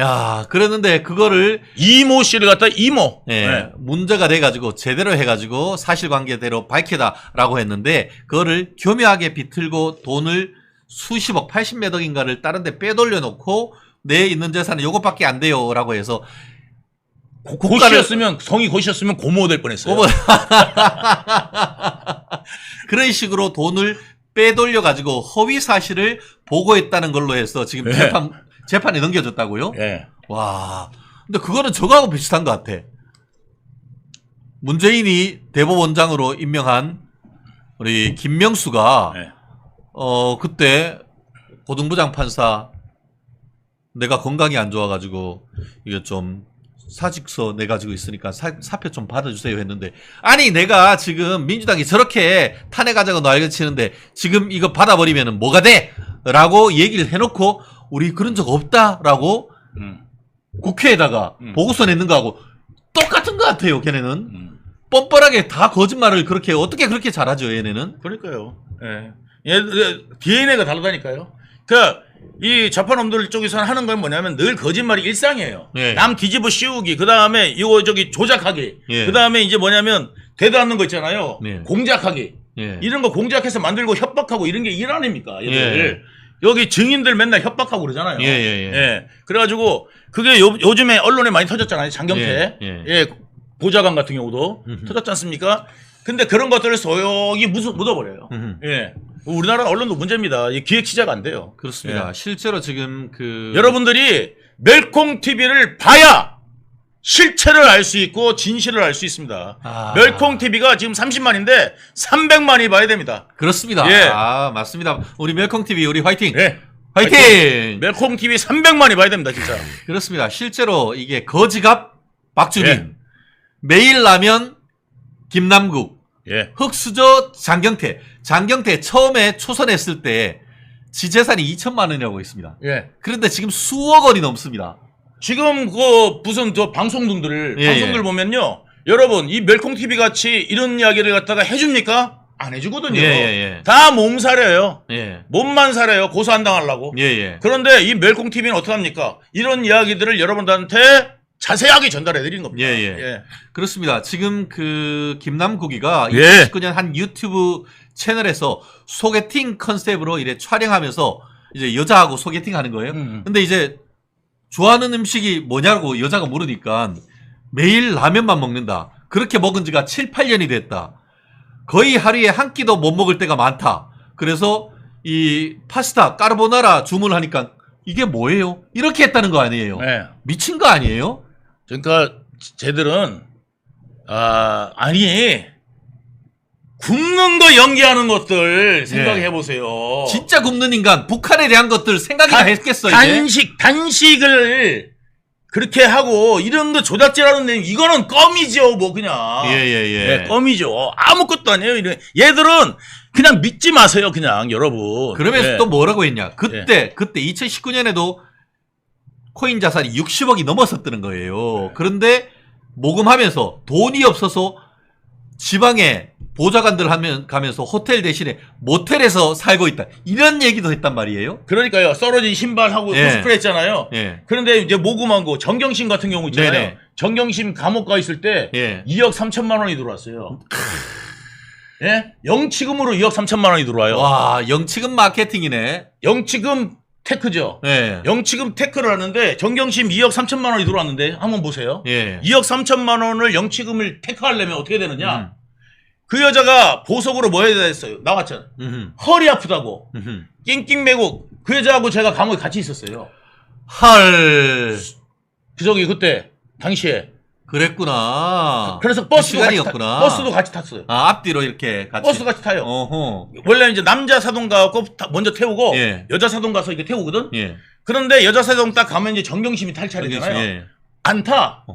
야, 그랬는데 그거를 이모 씨를 갖다 이모. 예, 예. 문제가 돼가지고 제대로 해가지고 사실관계대로 밝히다라고 했는데 그거를 교묘하게 비틀고 돈을 수십억, 80몇 억인가를 다른 데 빼돌려 놓고 내 있는 재산은 요것밖에 안 돼요라고 해서 고시였으면 성이 고시였으면 고모 될 뻔했어요. 그런 식으로 돈을 빼돌려 가지고 허위 사실을 보고했다는 걸로 해서 지금 예. 재판에 넘겨졌다고요? 예. 와, 근데 그거는 저거하고 비슷한 것 같아. 문재인이 대법원장으로 임명한 우리 김명수가 예. 그때 고등부장 판사 내가 건강이 안 좋아가지고 이거 좀 사직서 내가지고 있으니까 사표 좀 받아주세요 했는데 아니 내가 지금 민주당이 저렇게 탄핵하자고 날개치는데 지금 이거 받아버리면 뭐가 돼? 라고 얘기를 해놓고 우리 그런 적 없다라고 국회에다가 보고서 냈는 거하고 똑같은 것 같아요. 걔네는 뻔뻔하게 다 거짓말을 그렇게 어떻게 그렇게 잘하죠 얘네는. 그러니까요. 예. 얘 DNA가 다르다니까요. 이 좌파놈들 쪽에서 하는 건 뭐냐면 늘 거짓말이 일상이에요. 예. 남 뒤집어 씌우기, 그 다음에 이거 저기 조작하기, 예. 그 다음에 이제 뭐냐면 되도 않는 거 있잖아요. 예. 공작하기. 예. 이런 거 공작해서 만들고 협박하고 이런 게 일 아닙니까? 얘들. 예. 여기 증인들 맨날 협박하고 그러잖아요. 예. 그래가지고 그게 요즘에 언론에 많이 터졌잖아요. 장경태. 예. 보좌관 같은 경우도 터졌지 않습니까? 근데 그런 것들을 소용이 묻어버려요. 예. 우리나라 언론도 문제입니다. 기획 취재가 안 돼요. 그렇습니다. 예. 실제로 지금 여러분들이 멸콩 TV를 봐야 실체를 알 수 있고 진실을 알 수 있습니다. 아. 멸콩 TV가 지금 30만인데 300만이 봐야 됩니다. 그렇습니다. 예. 아, 맞습니다. 우리 멜콩 TV 우리 화이팅. 예. 화이팅. 멸콩 TV 300만이 봐야 됩니다, 진짜. 그렇습니다. 실제로 이게 거지갑 박주민, 예. 매일 라면 김남국, 예. 흑수저 장경태 처음에 초선했을 때 지 재산이 2천만 원이라고 있습니다. 예. 그런데 지금 수억 원이 넘습니다. 지금 무슨 방송들 예. 보면요. 여러분, 이 멸콩 TV 같이 이런 이야기를 갖다가 해줍니까? 안 해주거든요. 예. 다 몸살이에요. 예. 몸만 살아요. 고소 안 당하려고. 예. 그런데 이 멸콩 TV는 어떻게 합니까? 이런 이야기들을 여러분들한테 자세하게 전달해 드리는 겁니다. 예. 그렇습니다. 지금 김남국이가 예. 2019년 한 유튜브 채널에서 소개팅 컨셉으로 이래 촬영하면서 이제 여자하고 소개팅 하는 거예요. 근데 이제 좋아하는 음식이 뭐냐고 여자가 물으니까 매일 라면만 먹는다. 그렇게 먹은 지가 7, 8년이 됐다. 거의 하루에 한 끼도 못 먹을 때가 많다. 그래서 이 파스타, 까르보나라 주문하니까 이게 뭐예요? 이렇게 했다는 거 아니에요? 예. 미친 거 아니에요? 그러니까 쟤들은 아니 굶는 거 연기하는 것들 생각해 보세요. 진짜 굶는 인간, 북한에 대한 것들 생각이나 했겠어, 이제? 단식을 그렇게 하고 이런 거 조작질하는 데 이거는 껌이죠, 뭐 그냥. 예. 껌이죠. 아무것도 아니에요. 얘들은 그냥 믿지 마세요, 그냥 여러분. 그러면서 예. 또 뭐라고 했냐? 그때 2019년에도 코인 자산이 60억이 넘었었다는 거예요. 그런데 모금하면서 돈이 없어서 지방에 보좌관들 가면서 호텔 대신에 모텔에서 살고 있다. 이런 얘기도 했단 말이에요. 그러니까요. 썰어진 신발하고 예. 코스프레 했잖아요. 예. 그런데 이제 모금한 거 정경심 같은 경우 있잖아요. 네네. 정경심 감옥 가 있을 때 예. 2억 3천만 원이 들어왔어요. 예? 영치금으로 2억 3천만 원이 들어와요. 와, 영치금 마케팅이네. 영치금 테크죠. 예. 영치금 테크를 하는데 정경심 2억 3천만 원이 들어왔는데 한번 보세요. 예. 2억 3천만 원을 영치금을 테크하려면 어떻게 되느냐? 그 여자가 보석으로 뭐 해야 됐어요? 나왔잖아. 허리 아프다고. 낑낑 매고 그 여자하고 제가 감옥에 같이 있었어요. 헐. 그때 당시에. 그랬구나. 그래서 그 시간이었구나. 버스도 같이 탔어요. 아, 앞뒤로 이렇게 같이. 버스 같이 타요. 어허. 원래 이제 남자 사동 가고 먼저 태우고 예. 여자 사동 가서 이렇게 태우거든. 예. 그런데 여자 사동 딱 가면 이제 정경심이 탈 차례잖아요. 예. 안 타.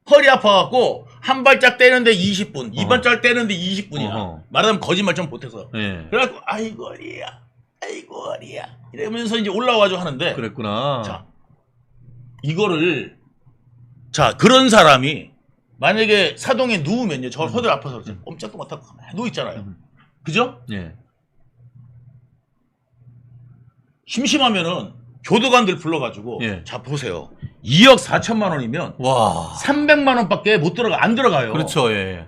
허리 아파갖고 한 발짝 떼는데 20분, 2발짝 떼는데 20분이야. 말하자면 거짓말 좀 못해서. 예. 그래갖고 아이고 허리야. 아이고 어리야 이러면서 이제 올라와가지고 하는데 그랬구나. 자 이거를 자 그런 사람이 만약에 사동에 누우면요 저 허들 아파서 그렇죠. 꼼짝도 못하고 가만히 누워 있잖아요. 그죠? 예. 심심하면은 교도관들 불러가지고 예. 자 보세요 2억 4천만 원이면 와. 300만 원밖에 못 들어가 안 들어가요. 그렇죠. 예.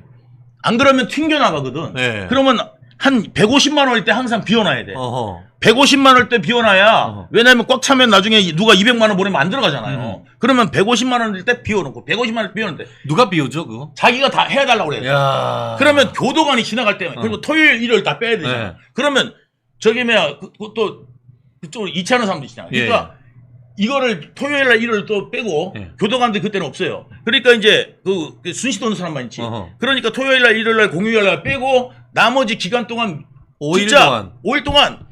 안 그러면 튕겨 나가거든. 예. 그러면 한 150만 원일 때 항상 비워놔야 돼. 어허. 150만 원일 때 비워놔야 어허. 왜냐면 꽉 차면 나중에 누가 200만 원 보내면 안 들어가잖아요. 그러면 150만 원일 때 비워놓고 150만 원일 때 비워놓는데 누가 비우죠 그거? 자기가 다 해달라고 그래요. 야. 그러면 교도관이 지나갈 때 그리고 토요일 일요일 다 빼야 되잖아. 네. 그러면 저기 뭐야 또 그쪽으로 이체하는 사람도 있잖아. 그러니까 이거를 토요일 날 일요일 또 빼고 예. 교도관들 그때는 없어요. 그러니까 이제 그 순시 도는 사람만 있지. 어허. 그러니까 토요일 날 일요일 날 공휴일 날 빼고 나머지 기간 동안 5일 진짜 동안. 5일 동안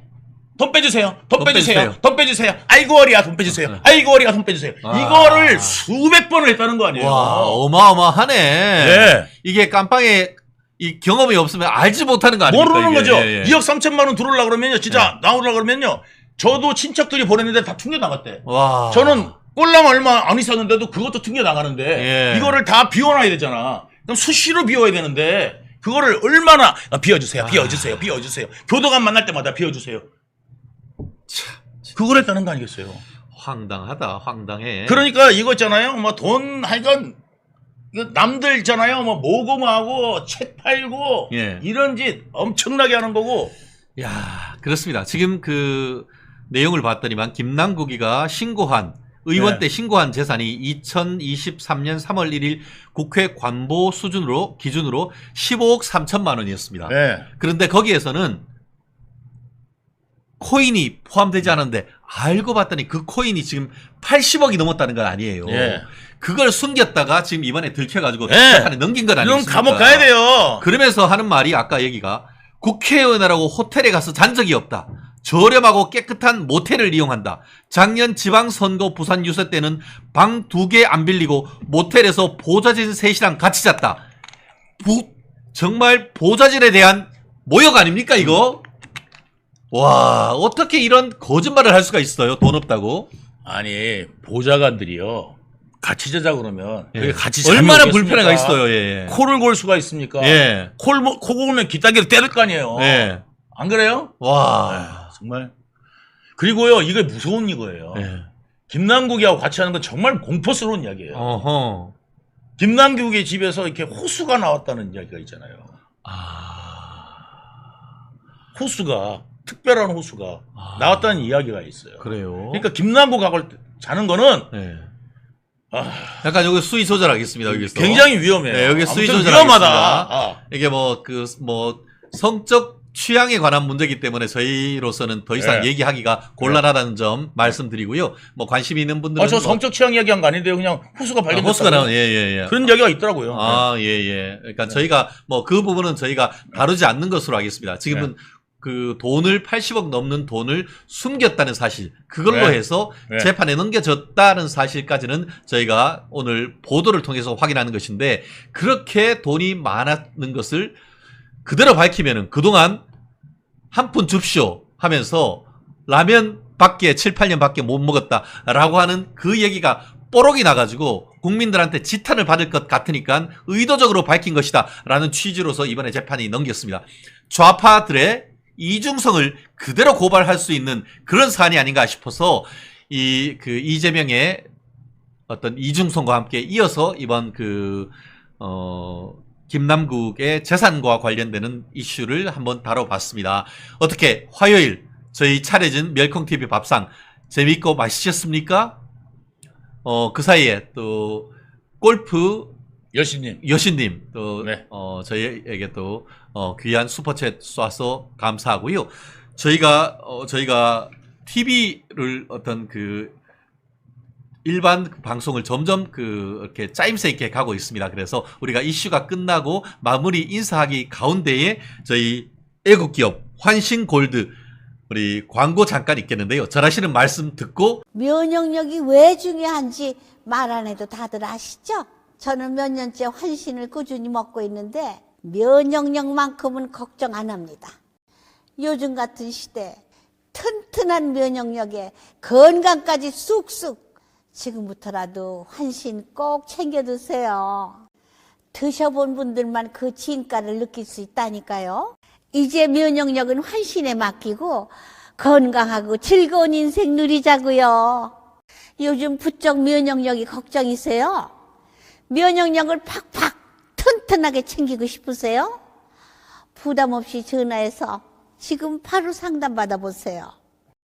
돈 빼주세요. 돈 돈 빼주세요. 빼주세요. 돈 빼주세요. 아이고 어리야 돈 빼주세요. 아이고 어리야 돈 빼주세요. 아. 이거를 수백 번을 했다는 거 아니에요. 와, 어마어마하네. 네. 이게 깜빵에 이 경험이 없으면 알지 못하는 거 아닙니까? 모르는 이게? 거죠. 예, 예. 2억 3천만 원 들어오려고 그러면요. 진짜 나오려고 그러면요. 저도 친척들이 보냈는데 다 튕겨 나갔대. 와. 저는 꼴랑 얼마 안 있었는데도 그것도 튕겨 나가는데 예. 이거를 다 비워놔야 되잖아. 그럼 수시로 비워야 되는데 그거를 얼마나 비워주세요. 비워주세요. 비워주세요. 교도관 만날 때마다 비워주세요. 그걸 했다는 거 아니겠어요. 황당하다. 황당해. 그러니까 이거 있잖아요. 뭐 돈 하여간 이거 남들 있잖아요. 뭐 모금하고 책 팔고 예. 이런 짓 엄청나게 하는 거고. 야, 그렇습니다. 지금 그 내용을 봤더니만 김남국이가 신고한 의원 네. 때 신고한 재산이 2023년 3월 1일 국회 관보 수준으로 기준으로 15억 3천만 원이었습니다. 네. 그런데 거기에서는 코인이 포함되지 않았는데 알고 봤더니 그 코인이 지금 80억이 넘었다는 건 아니에요. 예. 그걸 숨겼다가 지금 이번에 들켜가지고 예. 재판에 넘긴 건 이건 아니겠습니까? 감옥 가야 돼요. 그러면서 하는 말이 아까 얘기가 국회의원이라고 호텔에 가서 잔 적이 없다. 저렴하고 깨끗한 모텔을 이용한다. 작년 지방선거 부산 유세 때는 방 2개 안 빌리고 모텔에서 보좌진 셋이랑 같이 잤다. 정말 보좌진에 대한 모욕 아닙니까 이거? 와, 어떻게 이런 거짓말을 할 수가 있어요? 돈 없다고? 아니 보좌관들이요. 같이 자자 그러면 예. 그게 같이 잠이 얼마나 오겠습니까? 불편해가 있어요. 예. 코를 골 수가 있습니까? 예. 코 골면 귀따기를 때릴 거 아니에요. 예. 안 그래요? 와. 정말. 그리고요 이게 무서운 이거예요. 예. 김남국이하고 같이 하는 건 정말 공포스러운 이야기예요. 어허. 김남국의 집에서 이렇게 호수가 나왔다는 이야기가 있잖아요. 호수가 특별한 호수가 나왔다는 이야기가 있어요. 그래요. 그러니까 김남국하고 자는 거는 예. 약간 여기 수위 조절하겠습니다. 여기서 굉장히 위험해요. 네, 여기 수위 아무튼 조절하겠습니다. 위험하다. 이게 뭐 성적 취향에 관한 문제이기 때문에 저희로서는 더 이상 네. 얘기하기가 곤란하다는 점 말씀드리고요. 뭐 관심이 있는 분들은 저 성적 취향 이야기한 거 아닌데요. 그냥 호수가 발견됐다. 호수가 나온 예. 그런 이야기가 있더라고요. 예. 그러니까 저희가 뭐 그 부분은 저희가 다루지 않는 것으로 하겠습니다. 지금은 그 돈을 80억 넘는 돈을 숨겼다는 사실 그걸로 네. 해서 네. 재판에 넘겨졌다는 사실까지는 저희가 오늘 보도를 통해서 확인하는 것인데 그렇게 돈이 많았는 것을 그대로 밝히면은 그동안 한 푼 줍쇼 하면서 라면 밖에 7, 8년 밖에 못 먹었다라고 하는 그 얘기가 뽀록이 나가지고 국민들한테 지탄을 받을 것 같으니까 의도적으로 밝힌 것이다 라는 취지로서 이번에 재판이 넘겼습니다. 좌파들의 이중성을 그대로 고발할 수 있는 그런 사안이 아닌가 싶어서 이재명의 어떤 이중성과 함께 이어서 이번 김남국의 재산과 관련되는 이슈를 한번 다뤄봤습니다. 어떻게 화요일 저희 차려진 멸콩TV 밥상 재밌고 맛있었습니까? 그 사이에 또 골프 여신님 또 네. 저희에게 또 귀한 슈퍼챗 쏴서 감사하고요. 저희가 TV를 어떤 일반 방송을 점점 이렇게 짜임새 있게 가고 있습니다. 그래서 우리가 이슈가 끝나고 마무리 인사하기 가운데에 저희 애국기업 환신골드 우리 광고 잠깐 있겠는데요. 전하시는 말씀 듣고 면역력이 왜 중요한지 말 안 해도 다들 아시죠? 저는 몇 년째 환신을 꾸준히 먹고 있는데 면역력만큼은 걱정 안 합니다. 요즘 같은 시대 튼튼한 면역력에 건강까지 쑥쑥. 지금부터라도 환신 꼭 챙겨 드세요. 드셔본 분들만 그 진가를 느낄 수 있다니까요. 이제 면역력은 환신에 맡기고 건강하고 즐거운 인생 누리자고요. 요즘 부쩍 면역력이 걱정이세요? 면역력을 팍팍 튼튼하게 챙기고 싶으세요? 부담 없이 전화해서 지금 바로 상담 받아보세요.